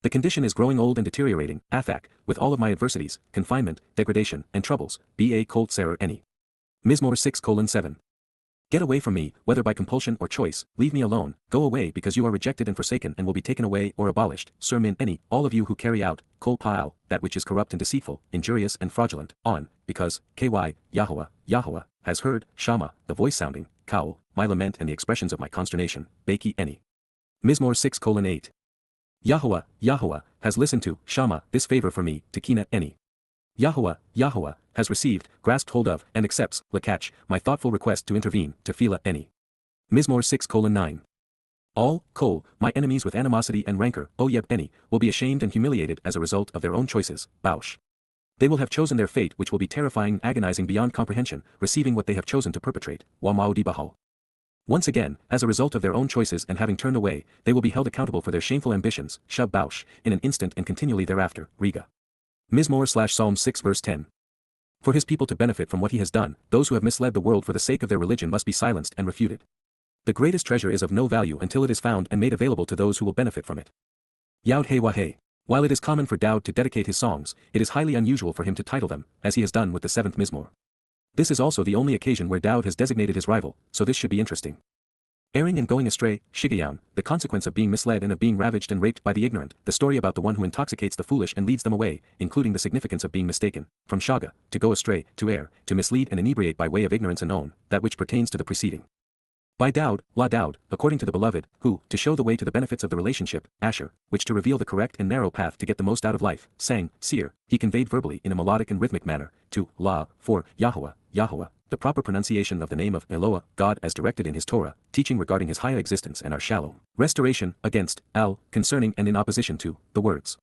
The condition is growing old and deteriorating, Athak, with all of my adversities, confinement, degradation, and troubles, Ba Colt Serer Eni. Mizmor 6:7. Get away from me, whether by compulsion or choice, leave me alone, go away because you are rejected and forsaken and will be taken away or abolished, Sir Min Eni, all of you who carry out, Kol Pa'al, that which is corrupt and deceitful, injurious and fraudulent, on, because, Yahowah, has heard, Shama, the voice sounding, Qowl, my lament and the expressions of my consternation, Baki Eni. Mizmor 6:8. Yahowah, has listened to, Shama, this favor for me, Tekina Eni. Yahowah, has received, grasped hold of, and accepts, Lakach, my thoughtful request to intervene, Tefillah Eni. Mizmor 6:9. All, Qowl, my enemies with animosity and rancor, Oyeb Eni, will be ashamed and humiliated as a result of their own choices, Bausch. They will have chosen their fate which will be terrifying and agonizing beyond comprehension, receiving what they have chosen to perpetrate, Wamaudi Bahal. Once again, as a result of their own choices and having turned away, they will be held accountable for their shameful ambitions, Shub Bausch, in an instant and continually thereafter, Riga. Mizmor/Psalm 6 verse 10. For his people to benefit from what he has done, those who have misled the world for the sake of their religion must be silenced and refuted. The greatest treasure is of no value until it is found and made available to those who will benefit from it. Yahowah. While it is common for Dowd to dedicate his songs, it is highly unusual for him to title them, as he has done with the 7th Mizmor. This is also the only occasion where Dowd has designated his rival, so this should be interesting. Erring and going astray, Shigayan, the consequence of being misled and of being ravaged and raped by the ignorant, the story about the one who intoxicates the foolish and leads them away, including the significance of being mistaken, from Shaga, to go astray, to err, to mislead and inebriate by way of ignorance and own, that which pertains to the preceding. By Dowd, La Dowd, according to the beloved, who, to show the way to the benefits of the relationship, Asher, which to reveal the correct and narrow path to get the most out of life, sang, Seer, he conveyed verbally in a melodic and rhythmic manner, to, La, for, Yahowah, the proper pronunciation of the name of Eloah, God as directed in his Torah, teaching regarding his higher existence and our shallow restoration, against, Al, concerning and in opposition to, the words.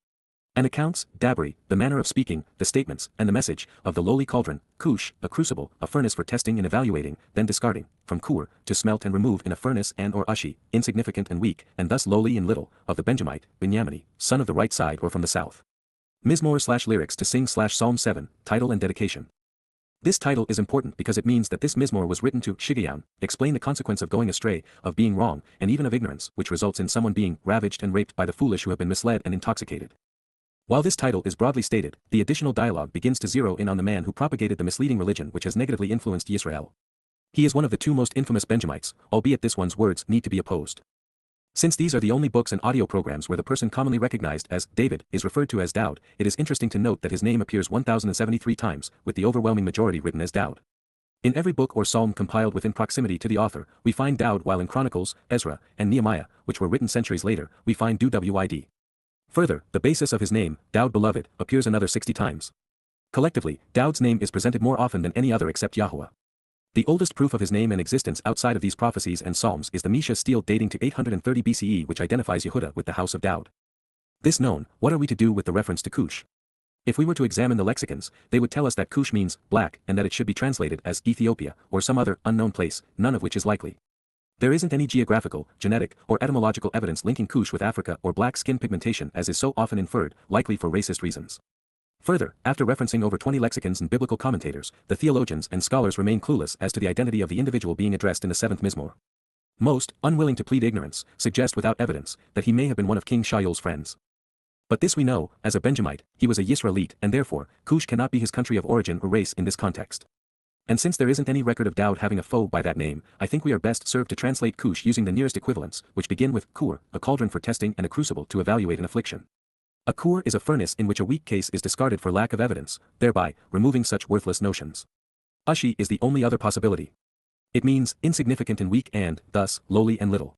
And accounts, Dabri, the manner of speaking, the statements, and the message, of the lowly cauldron, Kush, a crucible, a furnace for testing and evaluating, then discarding, from Kur, to smelt and remove in a furnace and or Ushi, insignificant and weak, and thus lowly and little, of the Benjamite, Binyamini, son of the right side or from the south. Mizmor/lyrics to sing/Psalm 7, title and dedication. This title is important because it means that this Mizmor was written to Shigayan, explain the consequence of going astray, of being wrong, and even of ignorance, which results in someone being ravaged and raped by the foolish who have been misled and intoxicated. While this title is broadly stated, the additional dialogue begins to zero in on the man who propagated the misleading religion which has negatively influenced Yisrael. He is one of the two most infamous Benjamites, albeit this one's words need to be opposed. Since these are the only books and audio programs where the person commonly recognized as David is referred to as Dowd, it is interesting to note that his name appears 1,073 times, with the overwhelming majority written as Dowd. In every book or psalm compiled within proximity to the author, we find Dowd, while in Chronicles, Ezra, and Nehemiah, which were written centuries later, we find Dawid. Further, the basis of his name, Dowd Beloved, appears another 60 times. Collectively, Dowd's name is presented more often than any other except Yahowah. The oldest proof of his name and existence outside of these prophecies and psalms is the Misha stele dating to 830 BCE which identifies Yehuda with the house of Dowd. This known, what are we to do with the reference to Cush? If we were to examine the lexicons, they would tell us that Cush means black and that it should be translated as Ethiopia or some other unknown place, none of which is likely. There isn't any geographical, genetic, or etymological evidence linking Cush with Africa or black skin pigmentation as is so often inferred, likely for racist reasons. Further, after referencing over 20 lexicons and biblical commentators, the theologians and scholars remain clueless as to the identity of the individual being addressed in the 7th Mizmor. Most, unwilling to plead ignorance, suggest without evidence that he may have been one of King Shaul's friends. But this we know, as a Benjamite, he was a Yisraelite and therefore, Cush cannot be his country of origin or race in this context. And since there isn't any record of Dowd having a foe by that name, I think we are best served to translate Cush using the nearest equivalents, which begin with Kur, a cauldron for testing and a crucible to evaluate an affliction. A Kur is a furnace in which a weak case is discarded for lack of evidence, thereby removing such worthless notions. Ushi is the only other possibility. It means insignificant and weak and, thus, lowly and little.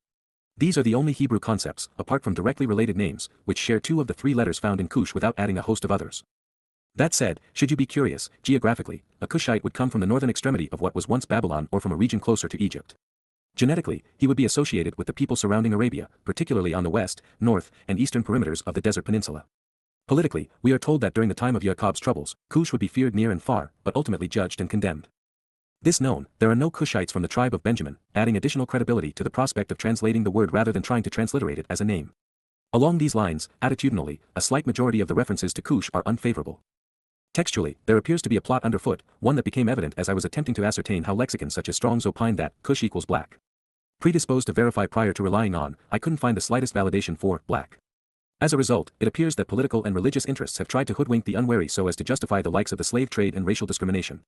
These are the only Hebrew concepts, apart from directly related names, which share two of the three letters found in Cush without adding a host of others. That said, should you be curious, geographically, a Cushite would come from the northern extremity of what was once Babylon or from a region closer to Egypt. Genetically, he would be associated with the people surrounding Arabia, particularly on the west, north, and eastern perimeters of the desert peninsula. Politically, we are told that during the time of Jacob's troubles, Cush would be feared near and far, but ultimately judged and condemned. This known, there are no Cushites from the tribe of Benjamin, adding additional credibility to the prospect of translating the word rather than trying to transliterate it as a name. Along these lines, attitudinally, a slight majority of the references to Cush are unfavorable. Textually, there appears to be a plot underfoot, one that became evident as I was attempting to ascertain how lexicons such as Strong's opine that Cush equals black. Predisposed to verify prior to relying on, I couldn't find the slightest validation for black. As a result, it appears that political and religious interests have tried to hoodwink the unwary so as to justify the likes of the slave trade and racial discrimination.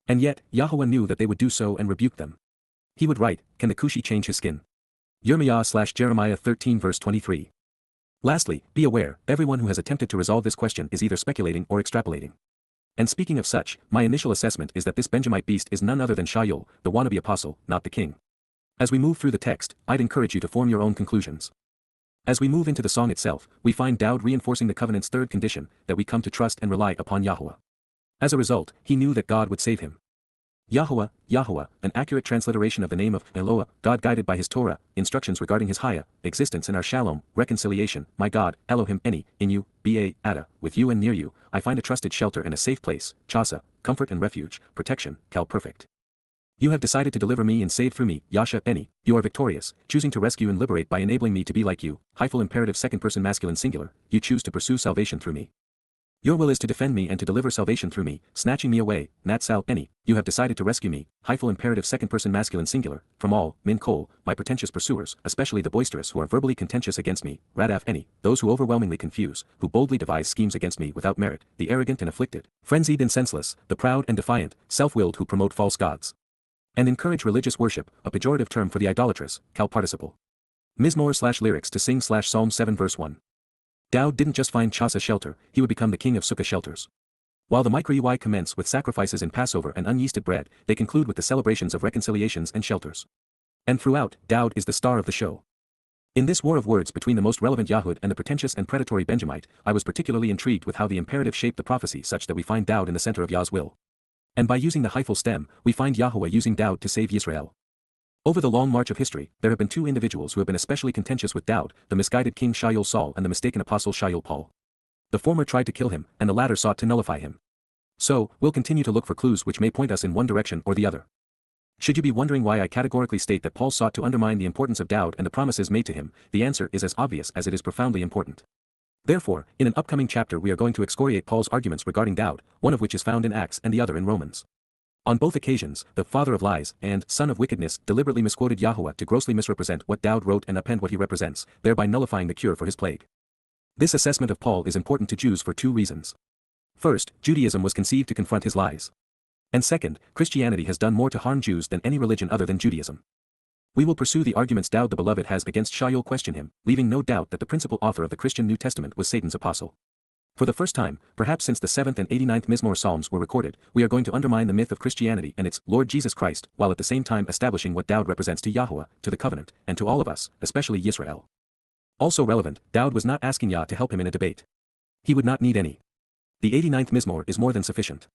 And yet, Yahowah knew that they would do so and rebuked them. He would write, "Can the Cushi change his skin?" Jeremiah 13 verse 23. Lastly, be aware, everyone who has attempted to resolve this question is either speculating or extrapolating. And speaking of such, my initial assessment is that this Benjamite beast is none other than Shaul, the wannabe apostle, not the king. As we move through the text, I'd encourage you to form your own conclusions. As we move into the song itself, we find Dowd reinforcing the covenant's third condition, that we come to trust and rely upon Yahowah. As a result, he knew that God would save him. Yahowah, Yahowah, an accurate transliteration of the name of Eloah, God guided by his Torah, instructions regarding his Hayah, existence in our Shalom, reconciliation, my God, Elohim Eni, in you, Ba, Ada, with you and near you, I find a trusted shelter and a safe place, Chasa, comfort and refuge, protection, Cal perfect. You have decided to deliver me and save through me, Yasha Eni, you are victorious, choosing to rescue and liberate by enabling me to be like you, hyphal imperative second person masculine singular, you choose to pursue salvation through me. Your will is to defend me and to deliver salvation through me, snatching me away, Natsal Eni, you have decided to rescue me, hyphal imperative second person masculine singular, from all, Min Qowl, my pretentious pursuers, especially the boisterous who are verbally contentious against me, Radaf Eni, those who overwhelmingly confuse, who boldly devise schemes against me without merit, the arrogant and afflicted, frenzied and senseless, the proud and defiant, self-willed who promote false gods. And encourage religious worship, a pejorative term for the idolatrous, Cal participle. Mizmor/lyrics to sing/Psalm 7 verse 1. Dowd didn't just find Chasa shelter, he would become the king of Sukkah shelters. While the Micro-UI commence with sacrifices in Passover and unyeasted bread, they conclude with the celebrations of reconciliations and shelters. And throughout, Dowd is the star of the show. In this war of words between the most relevant Yahud and the pretentious and predatory Benjamite, I was particularly intrigued with how the imperative shaped the prophecy such that we find Dowd in the center of Yah's will. And by using the hyphal stem, we find Yahowah using Dowd to save Yisrael. Over the long march of history, there have been two individuals who have been especially contentious with Dowd, the misguided king Shaul Saul and the mistaken apostle Shaul Paul. The former tried to kill him, and the latter sought to nullify him. So, we'll continue to look for clues which may point us in one direction or the other. Should you be wondering why I categorically state that Paul sought to undermine the importance of Dowd and the promises made to him, the answer is as obvious as it is profoundly important. Therefore, in an upcoming chapter we are going to excoriate Paul's arguments regarding Dowd, one of which is found in Acts and the other in Romans. On both occasions, the father of lies and son of wickedness deliberately misquoted Yahowah to grossly misrepresent what Dowd wrote and append what he represents, thereby nullifying the cure for his plague. This assessment of Paul is important to Jews for two reasons. First, Judaism was conceived to confront his lies. And second, Christianity has done more to harm Jews than any religion other than Judaism. We will pursue the arguments Dowd the Beloved has against Shaul, question him, leaving no doubt that the principal author of the Christian New Testament was Satan's apostle. For the first time, perhaps since the 7th and 89th Mizmor Psalms were recorded, we are going to undermine the myth of Christianity and its Lord Jesus Christ, while at the same time establishing what Dowd represents to Yahowah, to the covenant, and to all of us, especially Yisrael. Also relevant, Dowd was not asking Yah to help him in a debate. He would not need any. The 89th Mizmor is more than sufficient.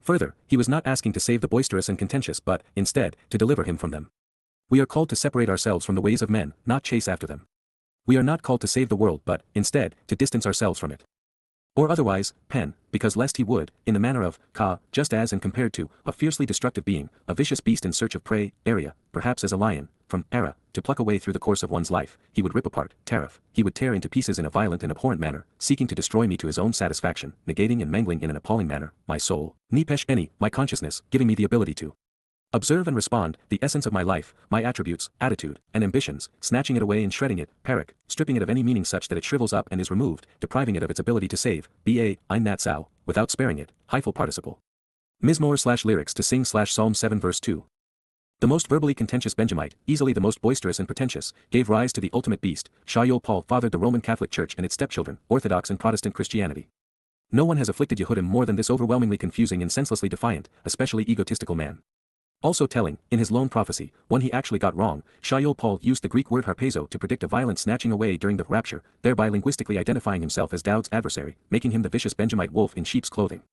Further, he was not asking to save the boisterous and contentious but, instead, to deliver him from them. We are called to separate ourselves from the ways of men, not chase after them. We are not called to save the world but, instead, to distance ourselves from it. Or otherwise, pen, because lest he would, in the manner of, Ka, just as and compared to, a fiercely destructive being, a vicious beast in search of prey, area, perhaps as a lion, from, Era, to pluck away through the course of one's life, he would rip apart, Tariff, he would tear into pieces in a violent and abhorrent manner, seeking to destroy me to his own satisfaction, negating and mangling in an appalling manner, my soul, Nipesh Eni, my consciousness, giving me the ability to observe and respond, the essence of my life, my attributes, attitude, and ambitions, snatching it away and shredding it, parak, stripping it of any meaning such that it shrivels up and is removed, depriving it of its ability to save, ba, ein natsal, without sparing it, hyphal participle. Mizmor/lyrics to sing Psalm 7 verse 2. The most verbally contentious Benjamite, easily the most boisterous and pretentious, gave rise to the ultimate beast. Shaul Paul fathered the Roman Catholic Church and its stepchildren, Orthodox and Protestant Christianity. No one has afflicted Yehudim more than this overwhelmingly confusing and senselessly defiant, especially egotistical man. Also telling, in his lone prophecy, one he actually got wrong, Shaul Paul used the Greek word harpazo to predict a violent snatching away during the rapture, thereby linguistically identifying himself as Daud's adversary, making him the vicious Benjamite wolf in sheep's clothing.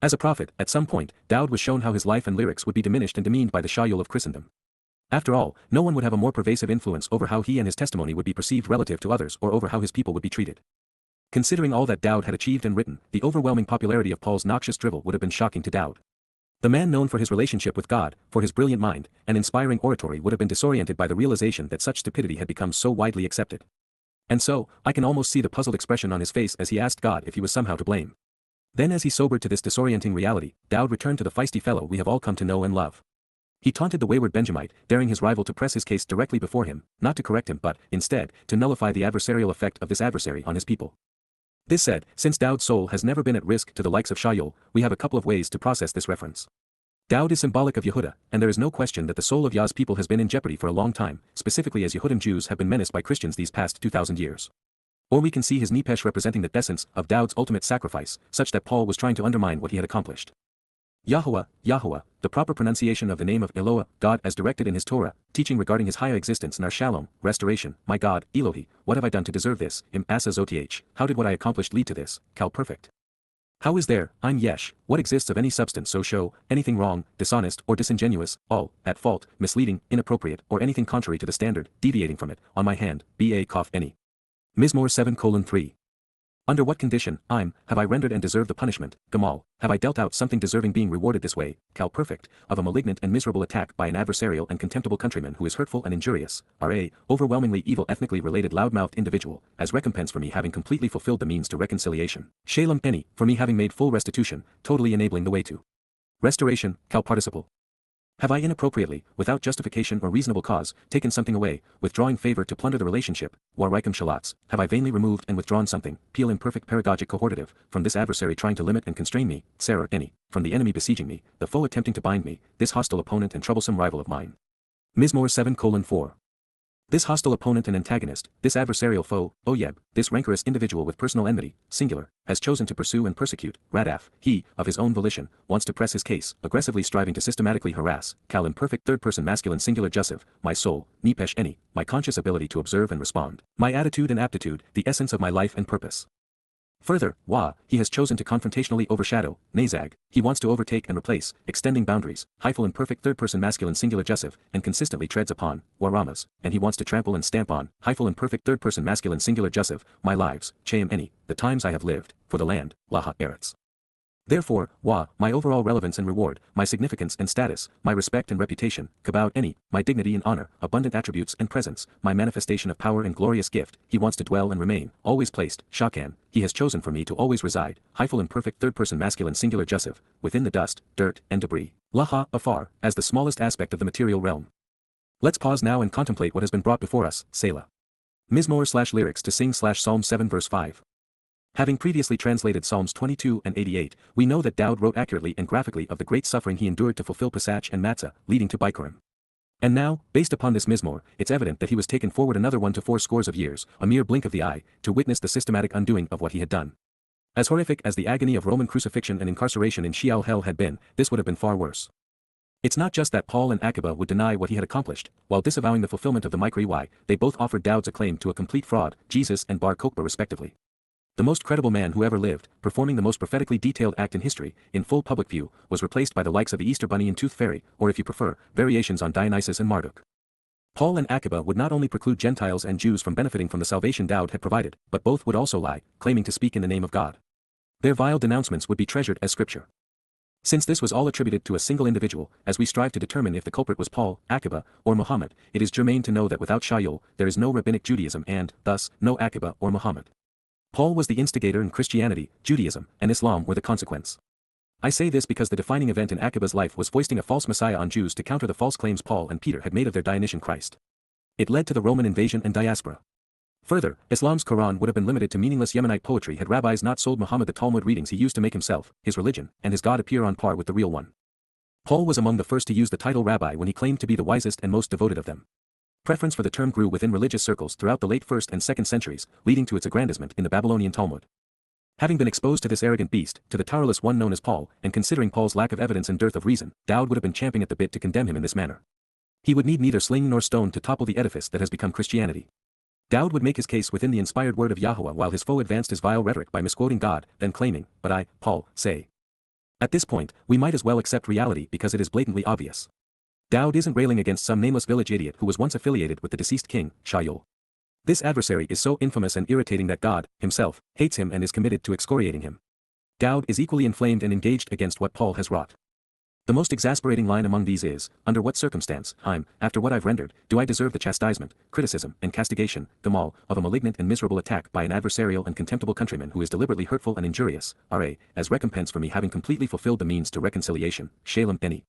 As a prophet, at some point, Daud was shown how his life and lyrics would be diminished and demeaned by the Shaul of Christendom. After all, no one would have a more pervasive influence over how he and his testimony would be perceived relative to others or over how his people would be treated. Considering all that Daud had achieved and written, the overwhelming popularity of Paul's noxious drivel would have been shocking to Daud. The man known for his relationship with God, for his brilliant mind, and inspiring oratory would have been disoriented by the realization that such stupidity had become so widely accepted. And so, I can almost see the puzzled expression on his face as he asked God if he was somehow to blame. Then as he sobered to this disorienting reality, Daud returned to the feisty fellow we have all come to know and love. He taunted the wayward Benjamite, daring his rival to press his case directly before him, not to correct him but, instead, to nullify the adversarial effect of this adversary on his people. This said, since Daud's soul has never been at risk to the likes of Shaul, we have a couple of ways to process this reference. Daud is symbolic of Yehudah, and there is no question that the soul of Yah's people has been in jeopardy for a long time, specifically as Yehudim Jews have been menaced by Christians these past 2,000 years. Or we can see his Nepesh representing the essence of Daud's ultimate sacrifice, such that Paul was trying to undermine what he had accomplished. YAHOWAH, YAHOWAH, the proper pronunciation of the name of Eloah, God as directed in his Torah, teaching regarding his higher existence Nar Shalom, restoration, my God, Elohi, what have I done to deserve this, Im Asa Zoth, how did what I accomplished lead to this, Qowl perfect. How is there, Ein Yesh, what exists of any substance so show, anything wrong, dishonest or disingenuous, all, at fault, misleading, inappropriate, or anything contrary to the standard, deviating from it, on my hand, Ba any. Mizmor 7:3. Under what condition, have I rendered and deserved the punishment, Gamal, have I dealt out something deserving being rewarded this way, Qowl perfect, of a malignant and miserable attack by an adversarial and contemptible countryman who is hurtful and injurious, overwhelmingly evil ethnically related loudmouthed individual, as recompense for me having completely fulfilled the means to reconciliation, Shalom any, for me having made full restitution, totally enabling the way to restoration, Qowl participle. Have I inappropriately, without justification or reasonable cause, taken something away, withdrawing favor to plunder the relationship, Waraikum Shalats, have I vainly removed and withdrawn something, Peel imperfect pedagogic cohortative, from this adversary trying to limit and constrain me, Sarah any, from the enemy besieging me, the foe attempting to bind me, this hostile opponent and troublesome rival of mine. Mizmor 7:4. This hostile opponent and antagonist, this adversarial foe, Oyeb, this rancorous individual with personal enmity, singular, has chosen to pursue and persecute, Radaf, he, of his own volition, wants to press his case, aggressively striving to systematically harass, Qowl imperfect third-person masculine singular Jussive, my soul, Nepesh any, my conscious ability to observe and respond, my attitude and aptitude, the essence of my life and purpose. Further, he has chosen to confrontationally overshadow, Nazag, he wants to overtake and replace, extending boundaries, Hyphal imperfect third-person masculine singular Jussive, and consistently treads upon, Waramas, and he wants to trample and stamp on, Hyphal imperfect third-person masculine singular Jussive, my lives, Chayim any, the times I have lived, for the land, Laha Eretz. Therefore, my overall relevance and reward, my significance and status, my respect and reputation, Kabod any, my dignity and honor, abundant attributes and presence, my manifestation of power and glorious gift, he wants to dwell and remain, always placed, Shakan, he has chosen for me to always reside, Hyphal imperfect third-person masculine singular Jussive, within the dust, dirt, and debris, Laha, afar, as the smallest aspect of the material realm. Let's pause now and contemplate what has been brought before us, Selah. Mizmor/lyrics to sing Psalm 7 verse 5. Having previously translated Psalms 22 and 88, we know that Daud wrote accurately and graphically of the great suffering he endured to fulfill Pesach and Matzah, leading to Bikurim. And now, based upon this Mizmor, it's evident that he was taken forward another 1 to 4 scores of years, a mere blink of the eye, to witness the systematic undoing of what he had done. As horrific as the agony of Roman crucifixion and incarceration in Sheol hell had been, this would have been far worse. It's not just that Paul and Akiba would deny what he had accomplished, while disavowing the fulfillment of the Mikra, they both offered Daud's acclaim to a complete fraud, Jesus and Bar Kokhba respectively. The most credible man who ever lived, performing the most prophetically detailed act in history, in full public view, was replaced by the likes of the Easter Bunny and Tooth Fairy, or if you prefer, variations on Dionysus and Marduk. Paul and Akiba would not only preclude Gentiles and Jews from benefiting from the salvation Daud had provided, but both would also lie, claiming to speak in the name of God. Their vile denouncements would be treasured as scripture. Since this was all attributed to a single individual, as we strive to determine if the culprit was Paul, Akiba, or Muhammad, it is germane to know that without Shaul, there is no rabbinic Judaism and, thus, no Akiba or Muhammad. Paul was the instigator and Christianity, Judaism, and Islam were the consequence. I say this because the defining event in Akiba's life was foisting a false messiah on Jews to counter the false claims Paul and Peter had made of their Dionysian Christ. It led to the Roman invasion and diaspora. Further, Islam's Quran would have been limited to meaningless Yemenite poetry had rabbis not sold Muhammad the Talmud readings he used to make himself, his religion, and his God appear on par with the real one. Paul was among the first to use the title rabbi when he claimed to be the wisest and most devoted of them. Preference for the term grew within religious circles throughout the late 1st and 2nd centuries, leading to its aggrandizement in the Babylonian Talmud. Having been exposed to this arrogant beast, to the Towraless one known as Paul, and considering Paul's lack of evidence and dearth of reason, Dowd would have been champing at the bit to condemn him in this manner. He would need neither sling nor stone to topple the edifice that has become Christianity. Dowd would make his case within the inspired word of Yahowah while his foe advanced his vile rhetoric by misquoting God, then claiming, "But I, Paul, say." At this point, we might as well accept reality because it is blatantly obvious. Dowd isn't railing against some nameless village idiot who was once affiliated with the deceased king, Shaul. This adversary is so infamous and irritating that God, himself, hates him and is committed to excoriating him. Dowd is equally inflamed and engaged against what Paul has wrought. The most exasperating line among these is, under what circumstance, after what I've rendered, do I deserve the chastisement, criticism, and castigation, Qowl, of a malignant and miserable attack by an adversarial and contemptible countryman who is deliberately hurtful and injurious, as recompense for me having completely fulfilled the means to reconciliation, Shalem Eni.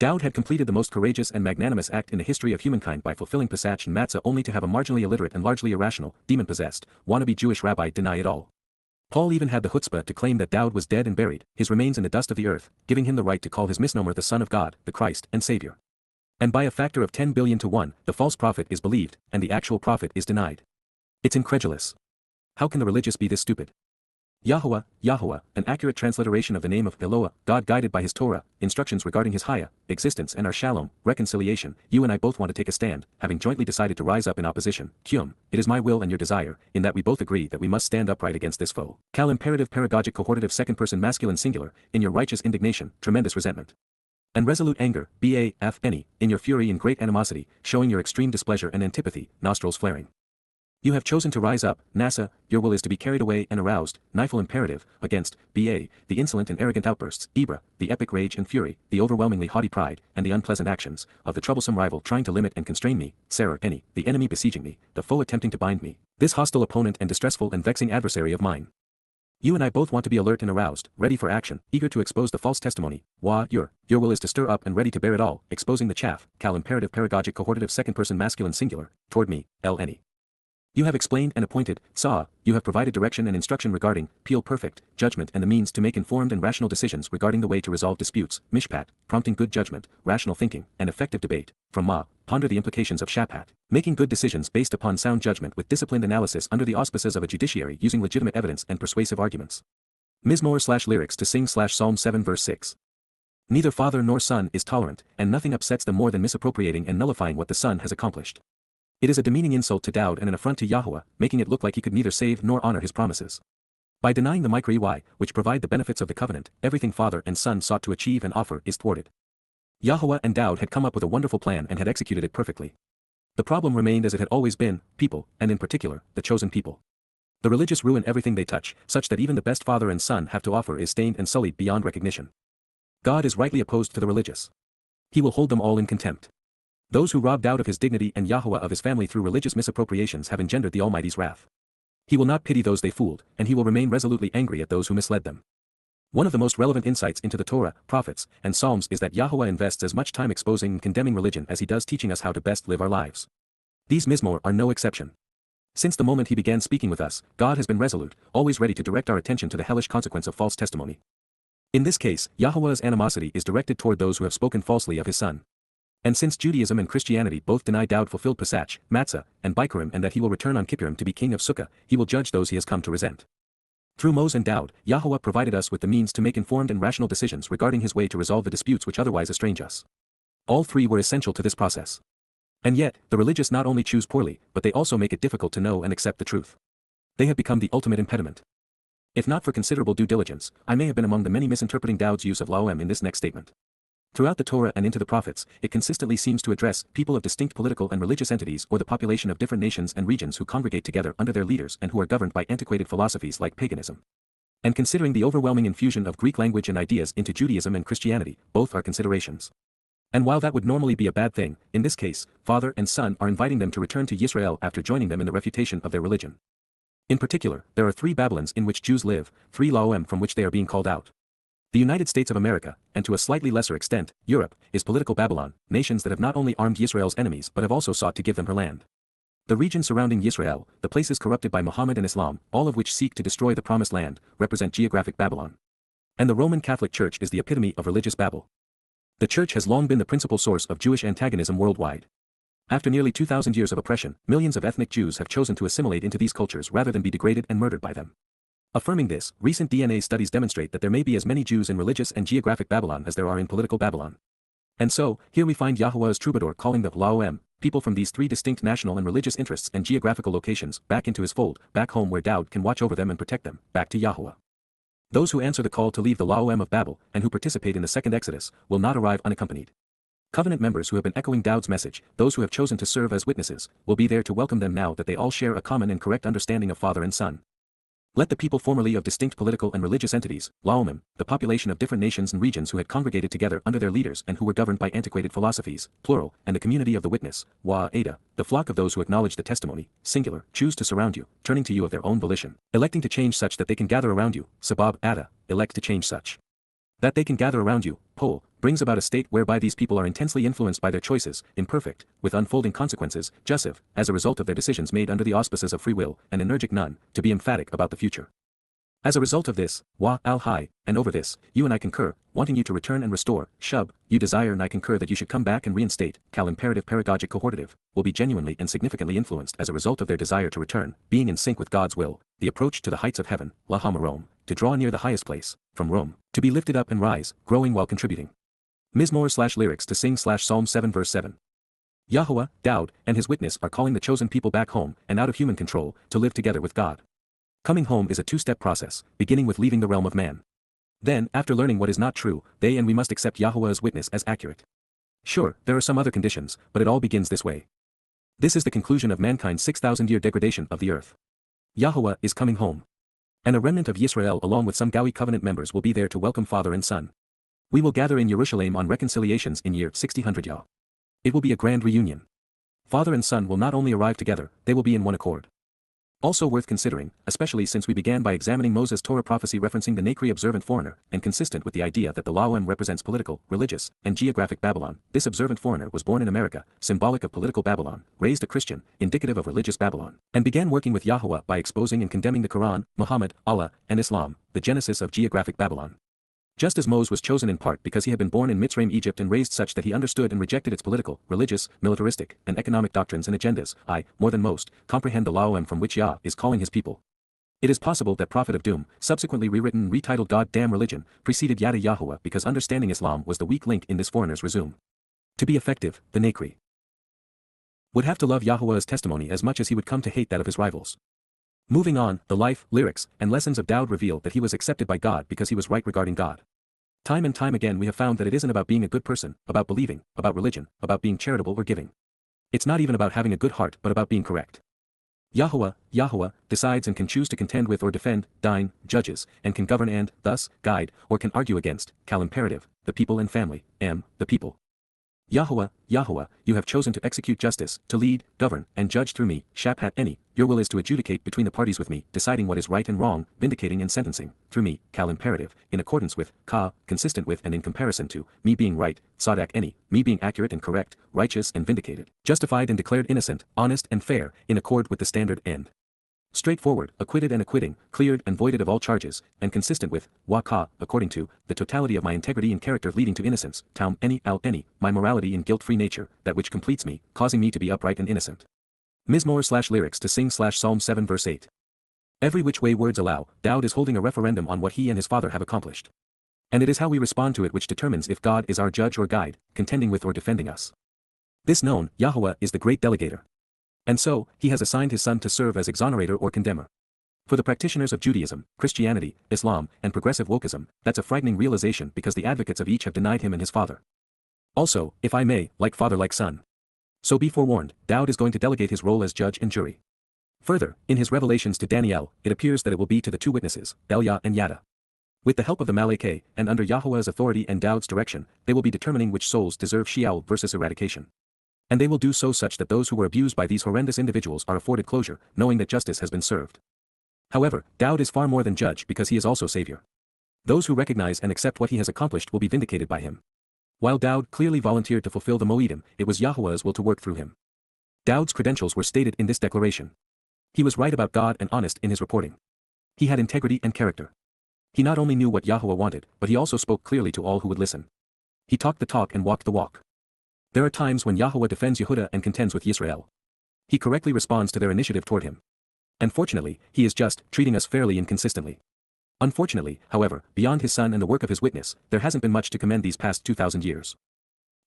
Dowd had completed the most courageous and magnanimous act in the history of humankind by fulfilling Pesach and Matzah only to have a marginally illiterate and largely irrational, demon-possessed, wannabe Jewish rabbi deny it all. Paul even had the chutzpah to claim that Dowd was dead and buried, his remains in the dust of the earth, giving him the right to call his misnomer the Son of God, the Christ, and Savior. And by a factor of 10 billion to 1, the false prophet is believed, and the actual prophet is denied. It's incredulous. How can the religious be this stupid? Yahowah, Yahowah, an accurate transliteration of the name of Eloah, God guided by his Torah, instructions regarding his Hayah, existence and our Shalom, reconciliation. You and I both want to take a stand, having jointly decided to rise up in opposition. Qum, it is my will and your desire, in that we both agree that we must stand upright against this foe. Qowl imperative pedagogic cohortative second person masculine singular, in your righteous indignation, tremendous resentment. And resolute anger, baf, any, in your fury and great animosity, showing your extreme displeasure and antipathy, nostrils flaring. You have chosen to rise up, Nasa, your will is to be carried away and aroused, Nifel imperative, against, the insolent and arrogant outbursts, Ibra, the epic rage and fury, the overwhelmingly haughty pride, and the unpleasant actions, of the troublesome rival trying to limit and constrain me, Sarah, any, the enemy besieging me, the foe attempting to bind me, this hostile opponent and distressful and vexing adversary of mine. You and I both want to be alert and aroused, ready for action, eager to expose the false testimony, your will is to stir up and ready to bear it all, exposing the chaff, Qowl imperative pedagogic cohortative second person masculine singular, toward me, any. You have explained and appointed, you have provided direction and instruction regarding, Peel perfect, judgment and the means to make informed and rational decisions regarding the way to resolve disputes, Mishpat, prompting good judgment, rational thinking, and effective debate, from ponder the implications of Shapat, making good decisions based upon sound judgment with disciplined analysis under the auspices of a judiciary using legitimate evidence and persuasive arguments. Mizmor/lyrics to sing/Psalm 7 verse 6. Neither father nor son is tolerant, and nothing upsets them more than misappropriating and nullifying what the son has accomplished. It is a demeaning insult to Dowd and an affront to Yahowah, making it look like he could neither save nor honor his promises. By denying the Micra-Y, which provide the benefits of the covenant, everything father and son sought to achieve and offer is thwarted. Yahowah and Dowd had come up with a wonderful plan and had executed it perfectly. The problem remained as it had always been, people, and in particular, the chosen people. The religious ruin everything they touch, such that even the best father and son have to offer is stained and sullied beyond recognition. God is rightly opposed to the religious. He will hold them all in contempt. Those who rob Dowd of his dignity and Yahowah of his family through religious misappropriations have engendered the Almighty's wrath. He will not pity those they fooled, and he will remain resolutely angry at those who misled them. One of the most relevant insights into the Torah, prophets, and Psalms is that Yahowah invests as much time exposing and condemning religion as he does teaching us how to best live our lives. These Mizmor are no exception. Since the moment he began speaking with us, God has been resolute, always ready to direct our attention to the hellish consequence of false testimony. In this case, Yahowah's animosity is directed toward those who have spoken falsely of his son. And since Judaism and Christianity both deny Dowd fulfilled Pesach, Matzah, and Bikurim and that he will return on Kippurim to be king of Sukkah, he will judge those he has come to resent. Through Moses and Dowd, Yahowah provided us with the means to make informed and rational decisions regarding his way to resolve the disputes which otherwise estrange us. All three were essential to this process. And yet, the religious not only choose poorly, but they also make it difficult to know and accept the truth. They have become the ultimate impediment. If not for considerable due diligence, I may have been among the many misinterpreting Dowd's use of Laom in this next statement. Throughout the Torah and into the prophets, it consistently seems to address people of distinct political and religious entities or the population of different nations and regions who congregate together under their leaders and who are governed by antiquated philosophies like paganism. And considering the overwhelming infusion of Greek language and ideas into Judaism and Christianity, both are considerations. And while that would normally be a bad thing, in this case, father and son are inviting them to return to Yisrael after joining them in the refutation of their religion. In particular, there are 3 Babylons in which Jews live, 3 Laom from which they are being called out. The United States of America, and to a slightly lesser extent, Europe, is political Babylon, nations that have not only armed Israel's enemies but have also sought to give them her land. The region surrounding Yisrael, the places corrupted by Muhammad and Islam, all of which seek to destroy the promised land, represent geographic Babylon. And the Roman Catholic Church is the epitome of religious Babel. The Church has long been the principal source of Jewish antagonism worldwide. After nearly 2,000 years of oppression, millions of ethnic Jews have chosen to assimilate into these cultures rather than be degraded and murdered by them. Affirming this, recent DNA studies demonstrate that there may be as many Jews in religious and geographic Babylon as there are in political Babylon. And so, here we find Yahuwah's troubadour calling the YAHOWAH people from these three distinct national and religious interests and geographical locations back into his fold, back home where Dowd can watch over them and protect them, back to Yahuwah. Those who answer the call to leave the YAHOWAH of Babel, and who participate in the second Exodus, will not arrive unaccompanied. Covenant members who have been echoing Dowd's message, those who have chosen to serve as witnesses, will be there to welcome them now that they all share a common and correct understanding of Father and Son. Let the people formerly of distinct political and religious entities, YAHOWAH, the population of different nations and regions who had congregated together under their leaders and who were governed by antiquated philosophies, plural, and the community of the witness, YAHOWAH, the flock of those who acknowledge the testimony, singular, choose to surround you, turning to you of their own volition, electing to change such that they can gather around you, Sabab, Ada, elect to change such that they can gather around you, Qowl, brings about a state whereby these people are intensely influenced by their choices, imperfect, with unfolding consequences, Joseph, as a result of their decisions made under the auspices of free will, and energic none, to be emphatic about the future. As a result of this, Wa al-Hai, and over this, you and I concur, wanting you to return and restore, Shub, you desire and I concur that you should come back and reinstate, Cal imperative paragogic cohortative, will be genuinely and significantly influenced as a result of their desire to return, being in sync with God's will, the approach to the heights of heaven, Lahamarom, to draw near the highest place, from Rome, to be lifted up and rise, growing while contributing. Mizmor/lyrics to sing/Psalm 7 verse 7. Yahuwah, Dowd, and his witness are calling the chosen people back home, and out of human control, to live together with God. Coming home is a two-step process, beginning with leaving the realm of man. Then, after learning what is not true, they and we must accept Yahuwah's witness as accurate. Sure, there are some other conditions, but it all begins this way. This is the conclusion of mankind's 6,000-year degradation of the earth. Yahuwah is coming home. And a remnant of Yisrael along with some Gawi covenant members will be there to welcome Father and Son. We will gather in Jerusalem on reconciliations in year 6000 Yah. It will be a grand reunion. Father and Son will not only arrive together, they will be in one accord. Also worth considering, especially since we began by examining Moses' Torah prophecy referencing the Nakri observant foreigner, and consistent with the idea that the YAHOWAH represents political, religious, and geographic Babylon, this observant foreigner was born in America, symbolic of political Babylon, raised a Christian, indicative of religious Babylon, and began working with Yahuwah by exposing and condemning the Quran, Muhammad, Allah, and Islam, the genesis of geographic Babylon. Just as Moses was chosen in part because he had been born in Mitzrayim, Egypt and raised such that he understood and rejected its political, religious, militaristic, and economic doctrines and agendas, I, more than most, comprehend the YAHOWAH from which Yah is calling his people. It is possible that Prophet of Doom, subsequently rewritten and retitled God Damn Religion, preceded Yada Yahowah because understanding Islam was the weak link in this foreigner's resume. To be effective, the Nakri would have to love Yahuwah's testimony as much as he would come to hate that of his rivals. Moving on, the life, lyrics, and lessons of Dowd reveal that he was accepted by God because he was right regarding God. Time and time again we have found that it isn't about being a good person, about believing, about religion, about being charitable or giving. It's not even about having a good heart but about being correct. Yahuwah, decides and can choose to contend with or defend, dine, judges, and can govern and, thus, guide, or can argue against, Cal imperative, the people and family, the people. Yahuwah, you have chosen to execute justice, to lead, govern, and judge through me, Shabat any, your will is to adjudicate between the parties with me, deciding what is right and wrong, vindicating and sentencing, through me, Cal imperative, in accordance with, Ka, consistent with and in comparison to, me being right, Sadak any, me being accurate and correct, righteous and vindicated, justified and declared innocent, honest and fair, in accord with the standard and straightforward, acquitted and acquitting, cleared and voided of all charges, and consistent with, Ka, according to, the totality of my integrity and character leading to innocence, Taum any, my morality and guilt-free nature, that which completes me, causing me to be upright and innocent. Mizmor/lyrics to sing/Psalm 7 verse 8. Every which way words allow, Dowd is holding a referendum on what he and his father have accomplished. And it is how we respond to it which determines if God is our judge or guide, contending with or defending us. This known, Yahuwah is the great delegator. And so, he has assigned his son to serve as exonerator or condemner. For the practitioners of Judaism, Christianity, Islam, and progressive wokeism, that's a frightening realization because the advocates of each have denied him and his father. Also, if I may, like father like son. So be forewarned, Dowd is going to delegate his role as judge and jury. Further, in his revelations to Daniel, it appears that it will be to the two witnesses, Elia and Yada. With the help of the Malachi, and under Yahuwah's authority and Dowd's direction, they will be determining which souls deserve Sheol versus eradication. And they will do so such that those who were abused by these horrendous individuals are afforded closure, knowing that justice has been served. However, Dowd is far more than judge because he is also savior. Those who recognize and accept what he has accomplished will be vindicated by him. While Dowd clearly volunteered to fulfill the Moedim, it was Yahuwah's will to work through him. Daud's credentials were stated in this declaration. He was right about God and honest in his reporting. He had integrity and character. He not only knew what Yahowah wanted, but he also spoke clearly to all who would listen. He talked the talk and walked the walk. There are times when Yahowah defends Yehudah and contends with Yisrael. He correctly responds to their initiative toward him. And fortunately, he is just, treating us fairly and consistently. Unfortunately, however, beyond his son and the work of his witness, there hasn't been much to commend these past 2,000 years.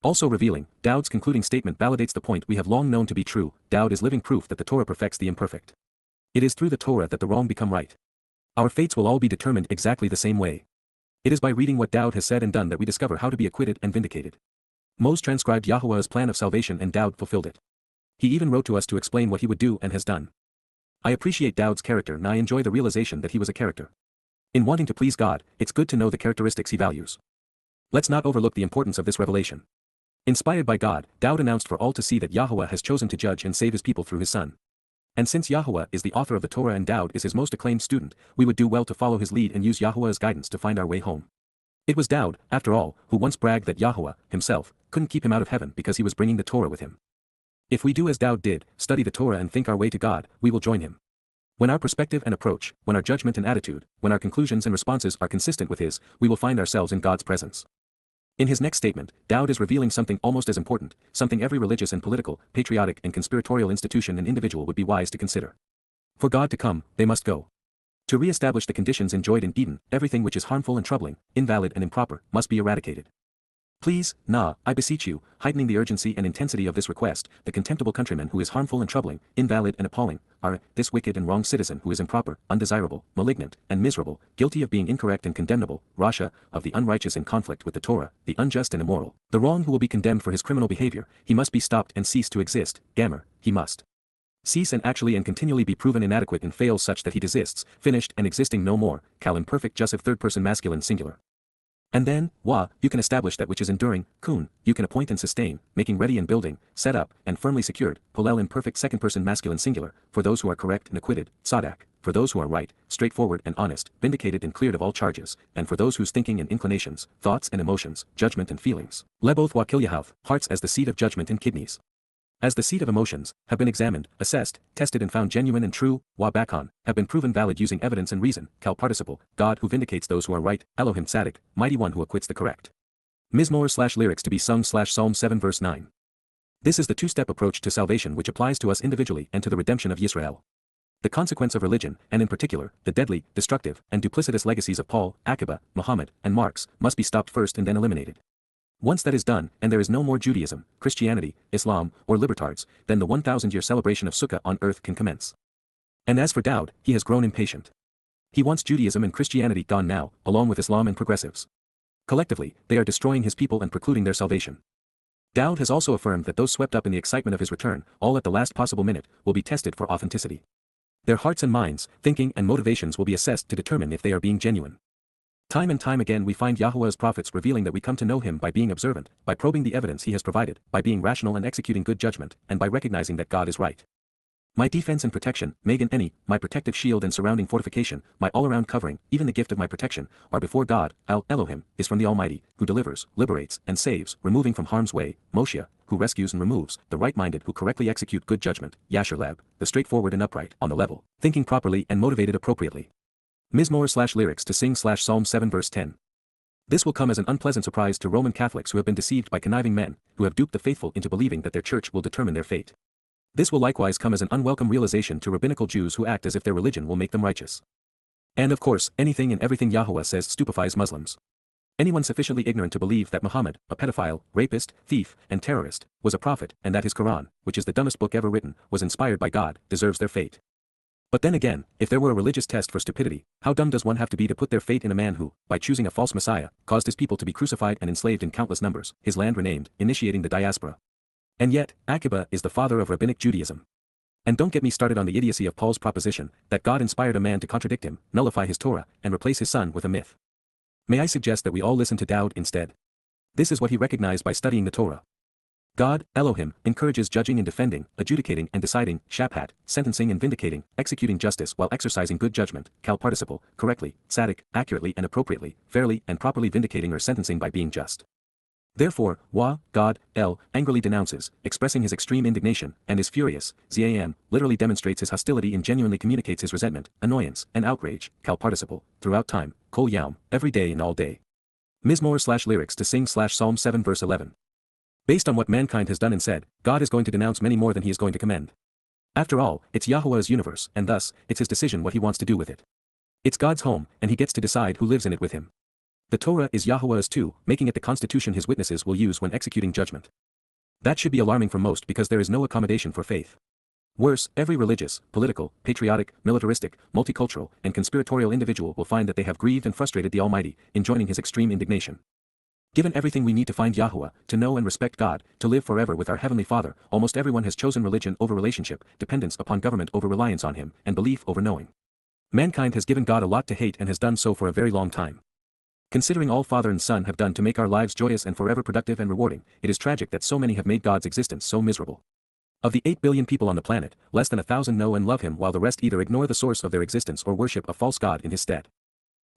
Also revealing, Daud's concluding statement validates the point we have long known to be true: Daud is living proof that the Torah perfects the imperfect. It is through the Torah that the wrong become right. Our fates will all be determined exactly the same way. It is by reading what Daud has said and done that we discover how to be acquitted and vindicated. Moses transcribed Yahowah's plan of salvation and Daud fulfilled it. He even wrote to us to explain what he would do and has done. I appreciate Daud's character and I enjoy the realization that he was a character. In wanting to please God, it's good to know the characteristics he values. Let's not overlook the importance of this revelation. Inspired by God, Daud announced for all to see that Yahowah has chosen to judge and save his people through his son. And since Yahowah is the author of the Torah and Daud is his most acclaimed student, we would do well to follow his lead and use Yahowah's guidance to find our way home. It was Daud, after all, who once bragged that Yahowah, himself, couldn't keep him out of heaven because he was bringing the Torah with him. If we do as Daud did, study the Torah and think our way to God, we will join him. When our perspective and approach, when our judgment and attitude, when our conclusions and responses are consistent with his, we will find ourselves in God's presence. In his next statement, Daud is revealing something almost as important, something every religious and political, patriotic and conspiratorial institution and individual would be wise to consider. For God to come, they must go. To re-establish the conditions enjoyed in Eden, everything which is harmful and troubling, invalid and improper, must be eradicated. Please, I beseech you, heightening the urgency and intensity of this request, the contemptible countryman who is harmful and troubling, invalid and appalling, are, this wicked and wrong citizen who is improper, undesirable, malignant, and miserable, guilty of being incorrect and condemnable, Rasha, of the unrighteous in conflict with the Torah, the unjust and immoral, the wrong who will be condemned for his criminal behavior, he must be stopped and cease to exist, Gamer, he must cease and actually and continually be proven inadequate and fails such that he desists, finished and existing no more, Qowl imperfect jussive third person masculine singular. And then, you can establish that which is enduring, Kun, you can appoint and sustain, making ready and building, set up, and firmly secured, Pollel imperfect second person masculine singular, for those who are correct and acquitted, Sadak, for those who are right, straightforward and honest, vindicated and cleared of all charges, and for those whose thinking and inclinations, thoughts and emotions, judgment and feelings, Leboth Wakilyahav, hearts as the seat of judgment and kidneys, as the seat of emotions, have been examined, assessed, tested and found genuine and true, Bakon, have been proven valid using evidence and reason, Qowl participle, God who vindicates those who are right, Elohim Tzadik, mighty one who acquits the correct. Mizmor/lyrics to be sung/Psalm 7 verse 9. This is the two-step approach to salvation which applies to us individually and to the redemption of Yisrael. The consequence of religion, and in particular, the deadly, destructive, and duplicitous legacies of Paul, Akiba, Muhammad, and Marx, must be stopped first and then eliminated. Once that is done, and there is no more Judaism, Christianity, Islam, or libertards, then the 1,000-year celebration of Sukkah on earth can commence. And as for Daud, he has grown impatient. He wants Judaism and Christianity gone now, along with Islam and progressives. Collectively, they are destroying his people and precluding their salvation. Daud has also affirmed that those swept up in the excitement of his return, all at the last possible minute, will be tested for authenticity. Their hearts and minds, thinking and motivations will be assessed to determine if they are being genuine. Time and time again we find Yahowah's prophets revealing that we come to know him by being observant, by probing the evidence he has provided, by being rational and executing good judgment, and by recognizing that God is right. My defense and protection, Megan Eni, my protective shield and surrounding fortification, my all-around covering, even the gift of my protection, are before God, Elohim, is from the Almighty, who delivers, liberates, and saves, removing from harm's way, Moshe, who rescues and removes, the right-minded who correctly execute good judgment, Yasher-Leb, the straightforward and upright, on the level, thinking properly and motivated appropriately. Mizmor/lyrics to sing/Psalm 7 verse 10. This will come as an unpleasant surprise to Roman Catholics who have been deceived by conniving men, who have duped the faithful into believing that their church will determine their fate. This will likewise come as an unwelcome realization to rabbinical Jews who act as if their religion will make them righteous. And of course, anything and everything Yahowah says stupefies Muslims. Anyone sufficiently ignorant to believe that Muhammad, a pedophile, rapist, thief, and terrorist, was a prophet, and that his Quran, which is the dumbest book ever written, was inspired by God, deserves their fate. But then again, if there were a religious test for stupidity, how dumb does one have to be to put their fate in a man who, by choosing a false messiah, caused his people to be crucified and enslaved in countless numbers, his land renamed, initiating the diaspora? And yet, Akiba is the father of rabbinic Judaism. And don't get me started on the idiocy of Paul's proposition, that God inspired a man to contradict him, nullify his Torah, and replace his son with a myth. May I suggest that we all listen to Daud instead? This is what he recognized by studying the Torah. God, Elohim, encourages judging and defending, adjudicating and deciding, Shabat, sentencing and vindicating, executing justice while exercising good judgment, Qowl participle, correctly, Tzadik, accurately and appropriately, fairly and properly vindicating or sentencing by being just. Therefore, God, angrily denounces, expressing his extreme indignation, and is furious. Zam literally demonstrates his hostility and genuinely communicates his resentment, annoyance, and outrage, Qowl participle, throughout time, Qowl Yom, every day and all day. Mizmor/lyrics to sing/Psalm 7 verse 11. Based on what mankind has done and said, God is going to denounce many more than he is going to commend. After all, it's Yahuwah's universe, and thus, it's his decision what he wants to do with it. It's God's home, and he gets to decide who lives in it with him. The Torah is Yahuwah's too, making it the constitution his witnesses will use when executing judgment. That should be alarming for most because there is no accommodation for faith. Worse, every religious, political, patriotic, militaristic, multicultural, and conspiratorial individual will find that they have grieved and frustrated the Almighty, in joining his extreme indignation. Given everything we need to find Yahuwah, to know and respect God, to live forever with our Heavenly Father, almost everyone has chosen religion over relationship, dependence upon government over reliance on him, and belief over knowing. Mankind has given God a lot to hate and has done so for a very long time. Considering all Father and Son have done to make our lives joyous and forever productive and rewarding, it is tragic that so many have made God's existence so miserable. Of the 8 billion people on the planet, less than 1,000 know and love him while the rest either ignore the source of their existence or worship a false god in his stead.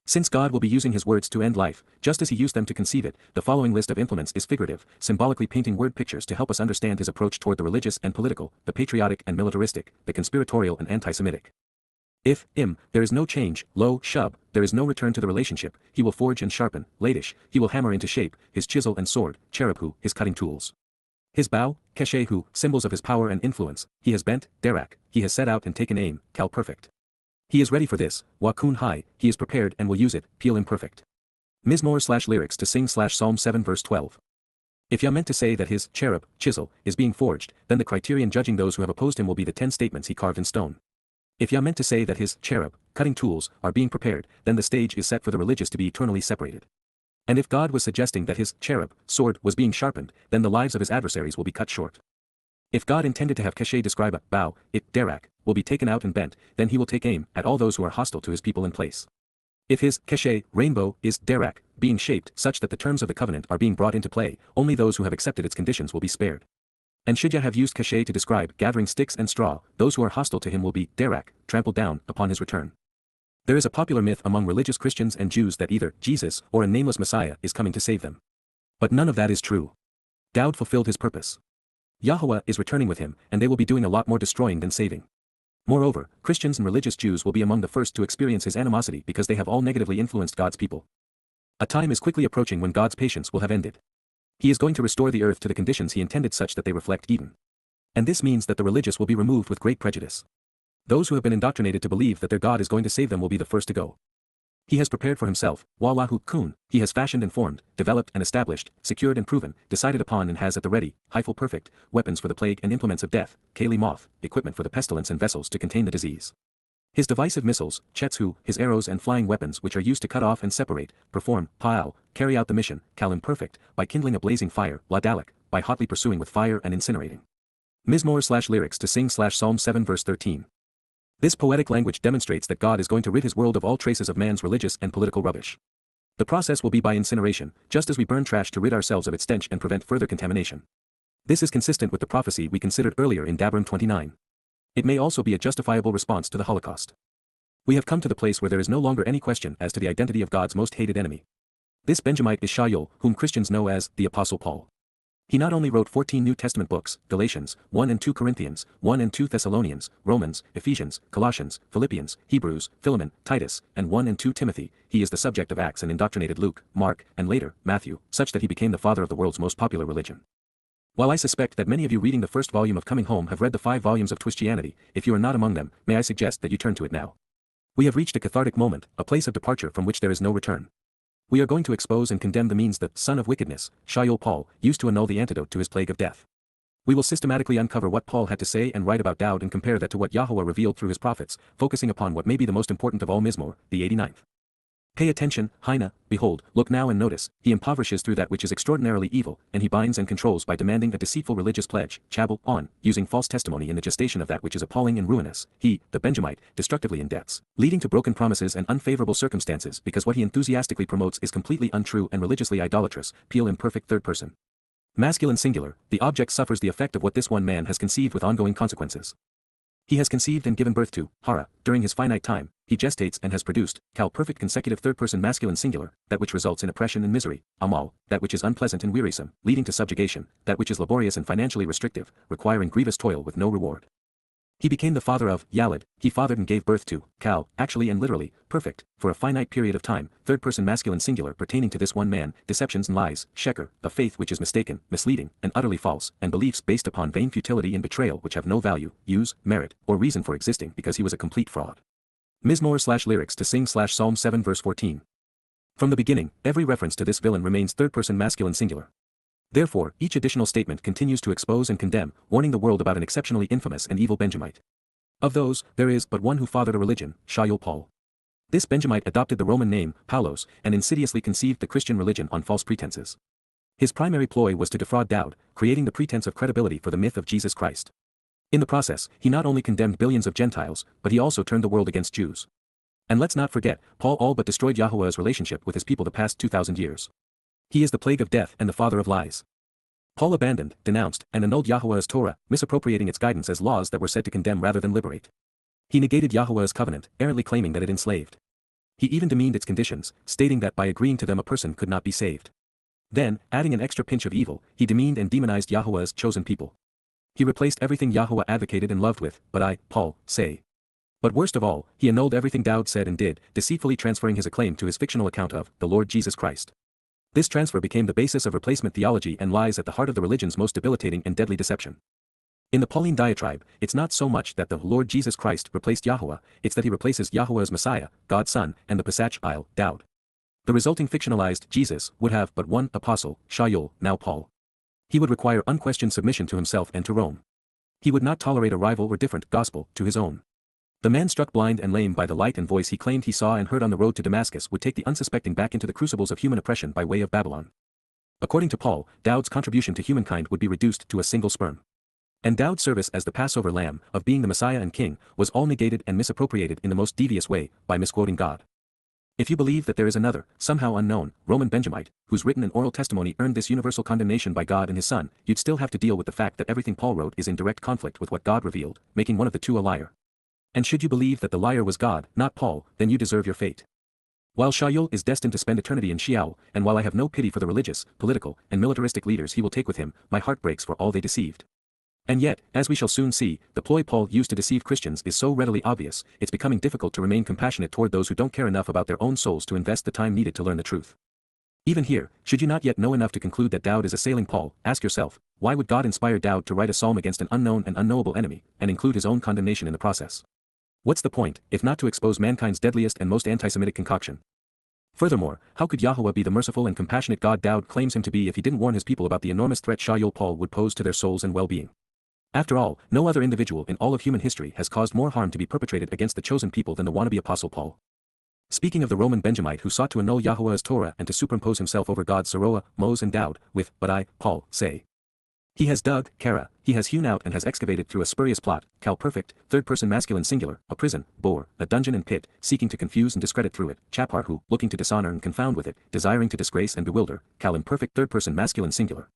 Since God will be using his words to end life, just as he used them to conceive it, the following list of implements is figurative, symbolically painting word pictures to help us understand his approach toward the religious and political, the patriotic and militaristic, the conspiratorial and anti-Semitic. If, there is no change, lo, shub, there is no return to the relationship, he will forge and sharpen, ladish, he will hammer into shape, his chisel and sword, cherubhu, his cutting tools. His bow, keshehu, symbols of his power and influence, he has bent, derak, he has set out and taken aim, Qowl perfect. He is ready for this, wakun hai, he is prepared and will use it, peel imperfect. Mizmor/lyrics to sing/Psalm 7 verse 12. If Yah meant to say that his cherub, chisel, is being forged, then the criterion judging those who have opposed him will be the 10 statements he carved in stone. If Yah meant to say that his cherub, cutting tools, are being prepared, then the stage is set for the religious to be eternally separated. And if God was suggesting that his cherub, sword, was being sharpened, then the lives of his adversaries will be cut short. If God intended to have keshe describe a bow, it, derak, will be taken out and bent, then he will take aim at all those who are hostile to his people in place. If his keshe, rainbow, is derak, being shaped such that the terms of the covenant are being brought into play, only those who have accepted its conditions will be spared. And should Yah have used keshe to describe gathering sticks and straw, those who are hostile to him will be, derak, trampled down, upon his return. There is a popular myth among religious Christians and Jews that either Jesus or a nameless Messiah is coming to save them. But none of that is true. Daud fulfilled his purpose. Yahuwah is returning with him, and they will be doing a lot more destroying than saving. Moreover, Christians and religious Jews will be among the first to experience his animosity because they have all negatively influenced God's people. A time is quickly approaching when God's patience will have ended. He is going to restore the earth to the conditions he intended such that they reflect Eden. And this means that the religious will be removed with great prejudice. Those who have been indoctrinated to believe that their God is going to save them will be the first to go. He has prepared for himself, wallahu kun, he has fashioned and formed, developed and established, secured and proven, decided upon and has at the ready, hyphal perfect, weapons for the plague and implements of death, kali moth, equipment for the pestilence and vessels to contain the disease. His divisive missiles, chetsu, his arrows and flying weapons which are used to cut off and separate, perform, pa'al, carry out the mission, Qowl imperfect, by kindling a blazing fire, ladalik, by hotly pursuing with fire and incinerating. Mizmor/lyrics to sing/Psalm 7 verse 13. This poetic language demonstrates that God is going to rid his world of all traces of man's religious and political rubbish. The process will be by incineration, just as we burn trash to rid ourselves of its stench and prevent further contamination. This is consistent with the prophecy we considered earlier in Dabram 29. It may also be a justifiable response to the Holocaust. We have come to the place where there is no longer any question as to the identity of God's most hated enemy. This Benjamite is Shaul, whom Christians know as the Apostle Paul. He not only wrote 14 New Testament books, Galatians, 1 and 2 Corinthians, 1 and 2 Thessalonians, Romans, Ephesians, Colossians, Philippians, Hebrews, Philemon, Titus, and 1 and 2 Timothy, he is the subject of Acts and indoctrinated Luke, Mark, and later, Matthew, such that he became the father of the world's most popular religion. While I suspect that many of you reading the first volume of Coming Home have read the 5 volumes of Twistianity, if you are not among them, may I suggest that you turn to it now. We have reached a cathartic moment, a place of departure from which there is no return. We are going to expose and condemn the means the son of wickedness, Shaul Paul, used to annul the antidote to his plague of death. We will systematically uncover what Paul had to say and write about Daud and compare that to what Yahuwah revealed through his prophets, focusing upon what may be the most important of all Mizmor, the 89th. Pay attention, Hina, behold, look now and notice, he impoverishes through that which is extraordinarily evil, and he binds and controls by demanding a deceitful religious pledge, chabal, on, using false testimony in the gestation of that which is appalling and ruinous, he, the Benjamite, destructively in debts, leading to broken promises and unfavorable circumstances because what he enthusiastically promotes is completely untrue and religiously idolatrous, Peel imperfect third person. Masculine singular, the object suffers the effect of what this one man has conceived with ongoing consequences. He has conceived and given birth to Hara. During his finite time, he gestates and has produced Qowl, perfect consecutive third-person masculine singular, that which results in oppression and misery, Amal, that which is unpleasant and wearisome, leading to subjugation, that which is laborious and financially restrictive, requiring grievous toil with no reward. He became the father of Yalad. He fathered and gave birth to Qowl, actually and literally, perfect, for a finite period of time, third-person masculine singular pertaining to this one man, deceptions and lies, sheker, a faith which is mistaken, misleading, and utterly false, and beliefs based upon vain futility and betrayal which have no value, use, merit, or reason for existing because he was a complete fraud. Mizmor/lyrics to sing/Psalm 7 verse 14. From the beginning, every reference to this villain remains third-person masculine singular. Therefore, each additional statement continues to expose and condemn, warning the world about an exceptionally infamous and evil Benjamite. Of those, there is but one who fathered a religion, Shaul Paul. This Benjamite adopted the Roman name, Paulos, and insidiously conceived the Christian religion on false pretenses. His primary ploy was to defraud Dowd, creating the pretense of credibility for the myth of Jesus Christ. In the process, he not only condemned billions of Gentiles, but he also turned the world against Jews. And let's not forget, Paul all but destroyed Yahowah's relationship with his people the past 2,000 years. He is the plague of death and the father of lies. Paul abandoned, denounced, and annulled Yahowah's Torah, misappropriating its guidance as laws that were said to condemn rather than liberate. He negated Yahowah's covenant, errantly claiming that it enslaved. He even demeaned its conditions, stating that by agreeing to them a person could not be saved. Then, adding an extra pinch of evil, he demeaned and demonized Yahowah's chosen people. He replaced everything Yahowah advocated and loved with, but I, Paul, say. But worst of all, he annulled everything Dowd said and did, deceitfully transferring his acclaim to his fictional account of the Lord Jesus Christ. This transfer became the basis of replacement theology and lies at the heart of the religion's most debilitating and deadly deception. In the Pauline diatribe, it's not so much that the Lord Jesus Christ replaced Yahowah, it's that he replaces Yahowah's Messiah, God's Son, and the Pesach Il, Dowd. The resulting fictionalized Jesus would have but one apostle, Shaul, now Paul. He would require unquestioned submission to himself and to Rome. He would not tolerate a rival or different gospel to his own. The man struck blind and lame by the light and voice he claimed he saw and heard on the road to Damascus would take the unsuspecting back into the crucibles of human oppression by way of Babylon. According to Paul, Dowd's contribution to humankind would be reduced to a single sperm. And Dowd's service as the Passover lamb, of being the Messiah and King, was all negated and misappropriated in the most devious way, by misquoting God. If you believe that there is another, somehow unknown, Roman Benjamite, whose written and oral testimony earned this universal condemnation by God and his Son, you'd still have to deal with the fact that everything Paul wrote is in direct conflict with what God revealed, making one of the two a liar. And should you believe that the liar was God, not Paul, then you deserve your fate. While Shaul is destined to spend eternity in Sheol, and while I have no pity for the religious, political, and militaristic leaders he will take with him, my heart breaks for all they deceived. And yet, as we shall soon see, the ploy Paul used to deceive Christians is so readily obvious, it's becoming difficult to remain compassionate toward those who don't care enough about their own souls to invest the time needed to learn the truth. Even here, should you not yet know enough to conclude that Dowd is assailing Paul, ask yourself, why would God inspire Dowd to write a psalm against an unknown and unknowable enemy, and include his own condemnation in the process? What's the point, if not to expose mankind's deadliest and most anti-Semitic concoction? Furthermore, how could Yahowah be the merciful and compassionate God Dowd claims him to be if he didn't warn his people about the enormous threat Shaul Paul would pose to their souls and well-being? After all, no other individual in all of human history has caused more harm to be perpetrated against the chosen people than the wannabe Apostle Paul. Speaking of the Roman Benjamite who sought to annul Yahowah's Torah and to superimpose himself over God's Sarah, Moses and Dowd, with, but I, Paul, say. He has dug, Kara, he has hewn out and has excavated through a spurious plot, Qowl perfect, third-person masculine singular, a prison, bore, a dungeon and pit, seeking to confuse and discredit through it, Chapar who, looking to dishonor and confound with it, desiring to disgrace and bewilder, Qowl imperfect third-person masculine singular.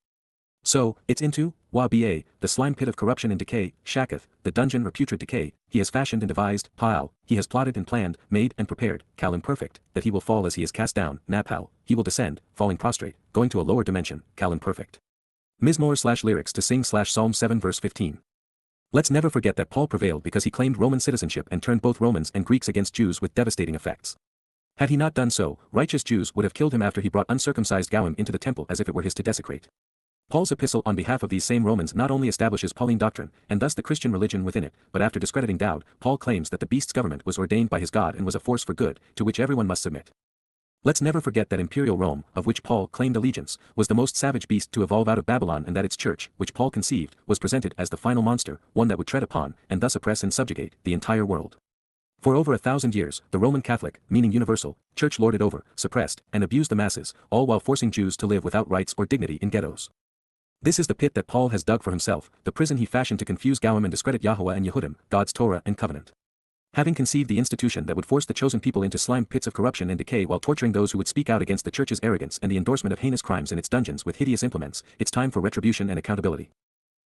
So, it's into, YBA, the slime pit of corruption and decay, Shakath, the dungeon or putrid decay, he has fashioned and devised, Pa'al, he has plotted and planned, made and prepared, Qowl imperfect, that he will fall as he is cast down, Napal, he will descend, falling prostrate, going to a lower dimension, Qowl imperfect. Mizmor/lyrics to sing/Psalm 7 verse 15. Let's never forget that Paul prevailed because he claimed Roman citizenship and turned both Romans and Greeks against Jews with devastating effects. Had he not done so, righteous Jews would have killed him after he brought uncircumcised Goyim into the temple as if it were his to desecrate. Paul's epistle on behalf of these same Romans not only establishes Pauline doctrine, and thus the Christian religion within it, but after discrediting Dowd, Paul claims that the beast's government was ordained by his God and was a force for good, to which everyone must submit. Let's never forget that imperial Rome, of which Paul claimed allegiance, was the most savage beast to evolve out of Babylon and that its church, which Paul conceived, was presented as the final monster, one that would tread upon, and thus oppress and subjugate, the entire world. For over 1,000 years, the Roman Catholic, meaning universal, church lorded over, suppressed, and abused the masses, all while forcing Jews to live without rights or dignity in ghettos. This is the pit that Paul has dug for himself, the prison he fashioned to confuse Goyim and discredit Yahowah and Yehudim, God's Torah and covenant. Having conceived the institution that would force the chosen people into slime pits of corruption and decay while torturing those who would speak out against the church's arrogance and the endorsement of heinous crimes in its dungeons with hideous implements, it's time for retribution and accountability.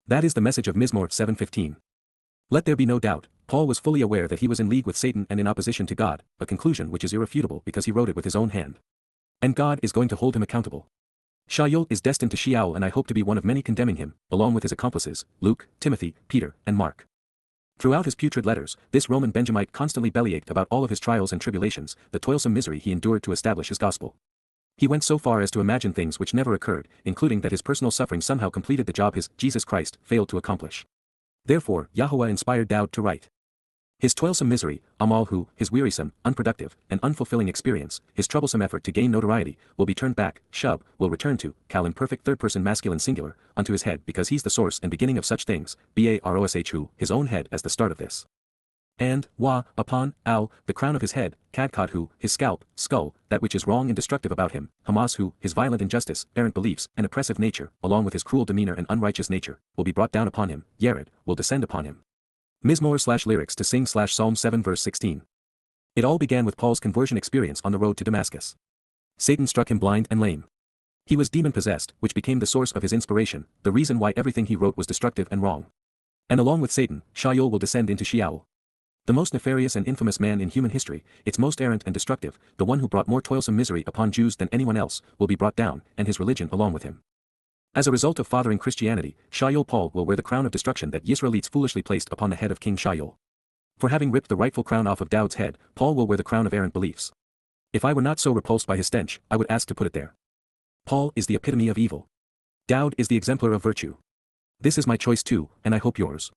That is the message of Mizmor 7:15. Let there be no doubt, Paul was fully aware that he was in league with Satan and in opposition to God, a conclusion which is irrefutable because he wrote it with his own hand. And God is going to hold him accountable. Shaul is destined to Sheol, and I hope to be one of many condemning him, along with his accomplices, Luke, Timothy, Peter, and Mark. Throughout his putrid letters, this Roman Benjamite constantly bellyached about all of his trials and tribulations, the toilsome misery he endured to establish his gospel. He went so far as to imagine things which never occurred, including that his personal suffering somehow completed the job his Jesus Christ failed to accomplish. Therefore, Yahuwah inspired Dowd to write. His toilsome misery, Amalhu, his wearisome, unproductive, and unfulfilling experience, his troublesome effort to gain notoriety, will be turned back, Shub, will return to, Qowl in perfect third-person masculine singular, unto his head because he's the source and beginning of such things, Baroshu, his own head as the start of this. And, Wah, upon, Al, the crown of his head, Kadkadhu, his scalp, skull, that which is wrong and destructive about him, Hamashu, his violent injustice, errant beliefs, and oppressive nature, along with his cruel demeanor and unrighteous nature, will be brought down upon him, Yared, will descend upon him. Mizmor/lyrics to sing/Psalm 7 verse 16. It all began with Paul's conversion experience on the road to Damascus. Satan struck him blind and lame. He was demon-possessed, which became the source of his inspiration, the reason why everything he wrote was destructive and wrong. And along with Satan, Shaul will descend into Sheol. The most nefarious and infamous man in human history, its most errant and destructive, the one who brought more toilsome misery upon Jews than anyone else, will be brought down, and his religion along with him. As a result of fathering Christianity, Shaul Paul will wear the crown of destruction that Yisraelites foolishly placed upon the head of King Shaul. For having ripped the rightful crown off of Dowd's head, Paul will wear the crown of errant beliefs. If I were not so repulsed by his stench, I would ask to put it there. Paul is the epitome of evil. Dowd is the exemplar of virtue. This is my choice too, and I hope yours.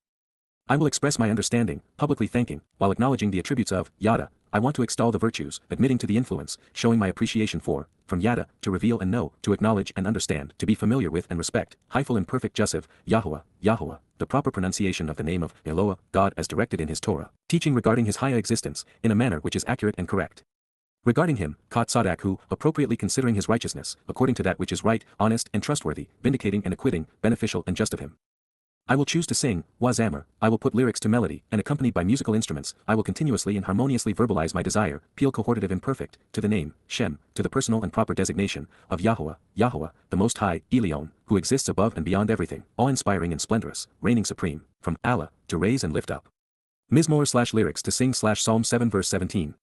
I will express my understanding, publicly thanking, while acknowledging the attributes of Yada. I want to extol the virtues, admitting to the influence, showing my appreciation for, from Yada, to reveal and know, to acknowledge and understand, to be familiar with and respect, Hyphal imperfect Jussive, Yahowah, the proper pronunciation of the name of Eloah, God as directed in his Torah, teaching regarding his higher existence, in a manner which is accurate and correct. Regarding him, Kot Sadak who, appropriately considering his righteousness, according to that which is right, honest and trustworthy, vindicating and acquitting, beneficial and just of him. I will choose to sing, Wazammer, I will put lyrics to melody, and accompanied by musical instruments, I will continuously and harmoniously verbalize my desire, Peel cohortative imperfect, to the name, Shem, to the personal and proper designation, of Yahowah, the Most High, Elion, who exists above and beyond everything, awe-inspiring and splendorous, reigning supreme, from Allah, to raise and lift up. Mizmor/lyrics to sing/Psalm 7 verse 17.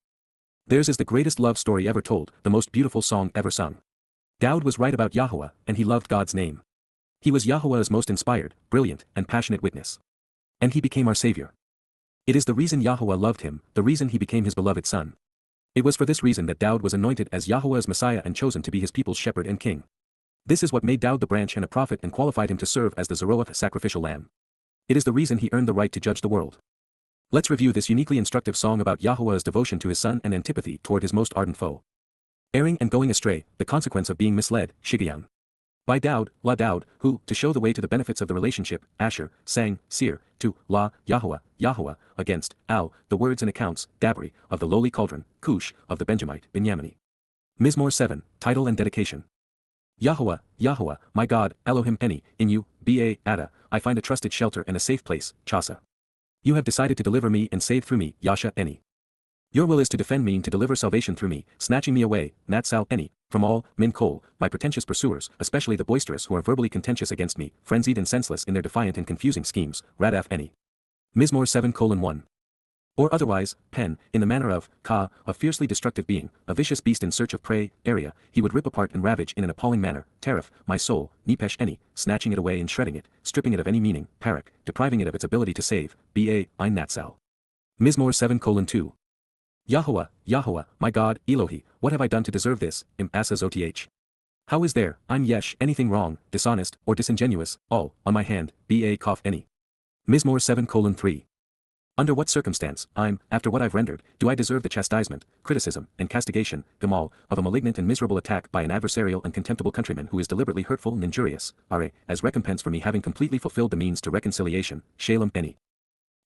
Theirs is the greatest love story ever told, the most beautiful song ever sung. Dowd was right about Yahuwah, and he loved God's name. He was Yahuwah's most inspired, brilliant, and passionate witness. And he became our Savior. It is the reason Yahuwah loved him, the reason he became his beloved son. It was for this reason that Dowd was anointed as Yahuwah's Messiah and chosen to be his people's shepherd and king. This is what made Dowd the branch and a prophet and qualified him to serve as the Zeroah sacrificial lamb. It is the reason he earned the right to judge the world. Let's review this uniquely instructive song about Yahuwah's devotion to his son and antipathy toward his most ardent foe. Erring and going astray, the consequence of being misled, Shigayan. By Dowd, Dowd, who, to show the way to the benefits of the relationship, Asher, sang, Seir, to, Yahowah, against, Al, the words and accounts, Dabri, of the lowly cauldron, Cush, of the Benjamite, Binyamini. Mizmor 7, title and dedication. Yahowah, my God, Elohim Eni, in you, Ada, I find a trusted shelter and a safe place, Chasa. You have decided to deliver me and save through me, Yasha Eni. Your will is to defend me and to deliver salvation through me, snatching me away, Natsal Eni, from all, Min Qowl, my pretentious pursuers, especially the boisterous who are verbally contentious against me, frenzied and senseless in their defiant and confusing schemes, Radaf Eni. Mizmor 7:1. Or otherwise, Pen, in the manner of, Ka, a fiercely destructive being, a vicious beast in search of prey, area, he would rip apart and ravage in an appalling manner, Tariff, my soul, Nipesh Eni, snatching it away and shredding it, stripping it of any meaning, Parak, depriving it of its ability to save, Ein Natsal. Mizmor 7:2. Yahowah, my God, Elohi, what have I done to deserve this, Asazoth? How is there, I'm Yesh, anything wrong, dishonest, or disingenuous, all, on my hand, Kof Eni. Mizmor 7:3. Under what circumstance, after what I've rendered, do I deserve the chastisement, criticism, and castigation, Gamal, of a malignant and miserable attack by an adversarial and contemptible countryman who is deliberately hurtful and injurious, as recompense for me having completely fulfilled the means to reconciliation, Shalem Eni.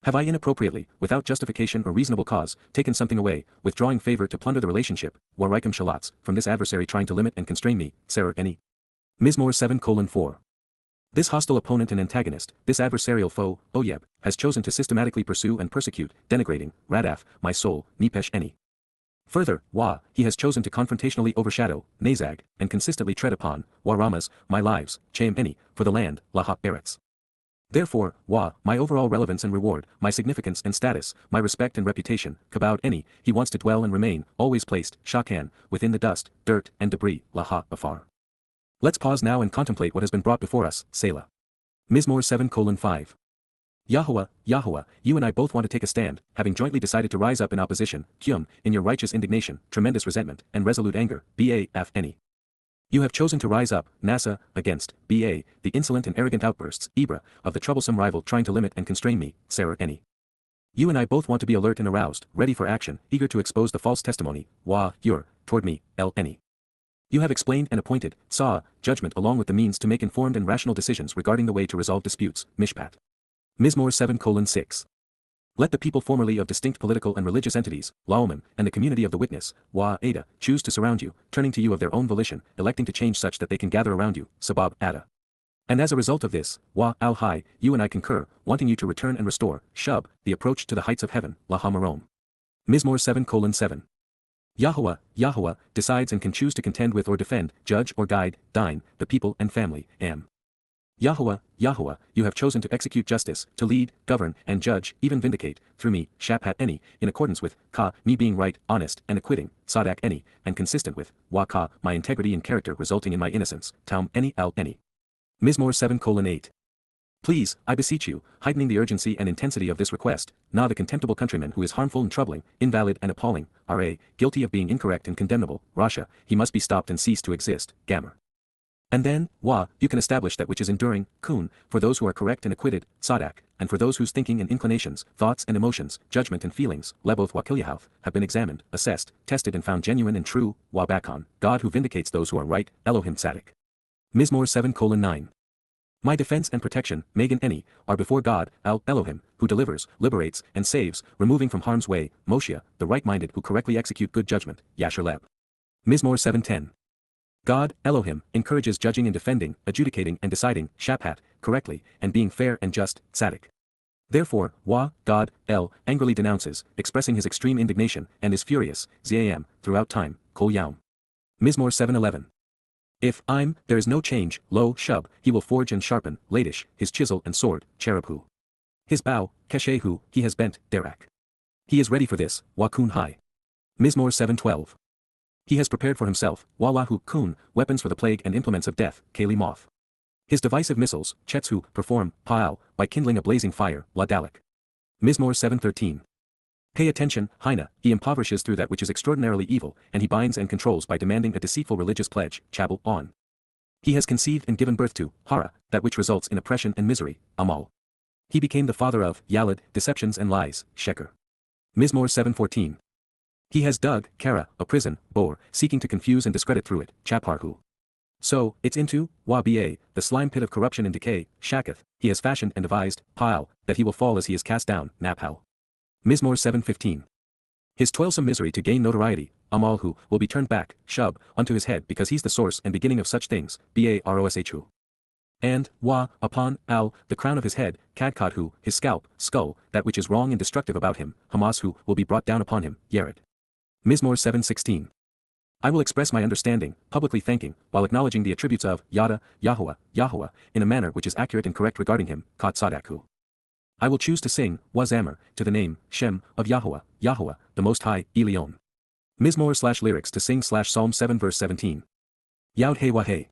Have I inappropriately, without justification or reasonable cause, taken something away, withdrawing favor to plunder the relationship, Waraikum Shalats, from this adversary trying to limit and constrain me, Serer Eni? Mizmor 7:4. This hostile opponent and antagonist, this adversarial foe, Oyeb, has chosen to systematically pursue and persecute, denigrating, Radaf, my soul, Nipesh Eni. Further, he has chosen to confrontationally overshadow, Nazag, and consistently tread upon, Waramas, my lives, Chaim Eni, for the land, Laha Eretz. Therefore, my overall relevance and reward, my significance and status, my respect and reputation, kabod any, he wants to dwell and remain, always placed, shakan, within the dust, dirt, and debris, afar. Let's pause now and contemplate what has been brought before us, Selah. Mizmor 7:5. Yahowah, Yahowah, you and I both want to take a stand, having jointly decided to rise up in opposition, in your righteous indignation, tremendous resentment, and resolute anger, any. You have chosen to rise up, Nasa, against, the insolent and arrogant outbursts, of the troublesome rival trying to limit and constrain me, Sarah any. You and I both want to be alert and aroused, ready for action, eager to expose the false testimony, toward me, any. You have explained and appointed, judgment along with the means to make informed and rational decisions regarding the way to resolve disputes, Mishpat. Mizmor 7:6. Let the people formerly of distinct political and religious entities, Laomim, and the community of the witness, Ada, choose to surround you, turning to you of their own volition, electing to change such that they can gather around you, Sabab, Ada. And as a result of this, al-Hai, you and I concur, wanting you to return and restore, Shub, the approach to the heights of heaven, Lahamarom. Mizmor 7:7. Yahowah, Yahowah, decides and can choose to contend with or defend, judge or guide, dine, the people and family, Am. Yahowah, Yahowah, you have chosen to execute justice, to lead, govern, and judge, even vindicate, through me, Shapat any, in accordance with, me being right, honest, and acquitting, Sadak any, and consistent with, my integrity and character resulting in my innocence, Taum any al any. Mizmor 7:8. Please, I beseech you, heightening the urgency and intensity of this request, the contemptible countryman who is harmful and troubling, invalid and appalling, guilty of being incorrect and condemnable, Rasha, he must be stopped and cease to exist, Gamer. And then, you can establish that which is enduring, Kun, for those who are correct and acquitted, Sadak, and for those whose thinking and inclinations, thoughts and emotions, judgment and feelings, Leboth Wakilyahoth, have been examined, assessed, tested and found genuine and true, Bakon, God who vindicates those who are right, Elohim Sadak. Mizmor 7:9. My defense and protection, Megan any, are before God, Elohim, who delivers, liberates, and saves, removing from harm's way, Moshe, the right-minded who correctly execute good judgment, Yasher Leb. Mizmor 7:10. God, Elohim, encourages judging and defending, adjudicating and deciding, Shaphat, correctly, and being fair and just, Tzaddik. Therefore, God, angrily denounces, expressing his extreme indignation, and is furious, Zam, throughout time, Kol Yaum. Mizmor 7:11. If there is no change, lo, Shub, he will forge and sharpen, Ladish, his chisel and sword, Cherubhu. His bow, Keshehu, he has bent, Derak. He is ready for this, Wakun Hai. Mizmor 7:12. He has prepared for himself, Wallahu Kun, weapons for the plague and implements of death, Kali Moth. His divisive missiles, Chetsu, perform, Pa'al, by kindling a blazing fire, Ladalik. Mizmor 7:13. Pay attention, Haina, he impoverishes through that which is extraordinarily evil, and he binds and controls by demanding a deceitful religious pledge, Chabal, on. He has conceived and given birth to, Hara, that which results in oppression and misery, Amal. He became the father of, Yalad, deceptions and lies, Sheker. Mizmor 7:14. He has dug, Kara, a prison, Bor, seeking to confuse and discredit through it, Chaparhu. So, it's into, the slime pit of corruption and decay, Shakath, he has fashioned and devised, Pa'al, that he will fall as he is cast down, Naphal. Mizmor 7:15. His toilsome misery to gain notoriety, Amalhu, will be turned back, Shub, unto his head because he's the source and beginning of such things, Baroshu. And, upon, the crown of his head, Kadkadhu, his scalp, skull, that which is wrong and destructive about him, Hamashu, will be brought down upon him, Yered. Mizmor 7:16. I will express my understanding, publicly thanking, while acknowledging the attributes of, Yada, Yahowah, Yahowah, in a manner which is accurate and correct regarding him, Kat Sadakhu. I will choose to sing, Wazamer, to the name, Shem, of Yahowah, Yahowah, the Most High, Elion. Mizmor/lyrics to sing/Psalm 7 verse 17. Yod Hey Wahey.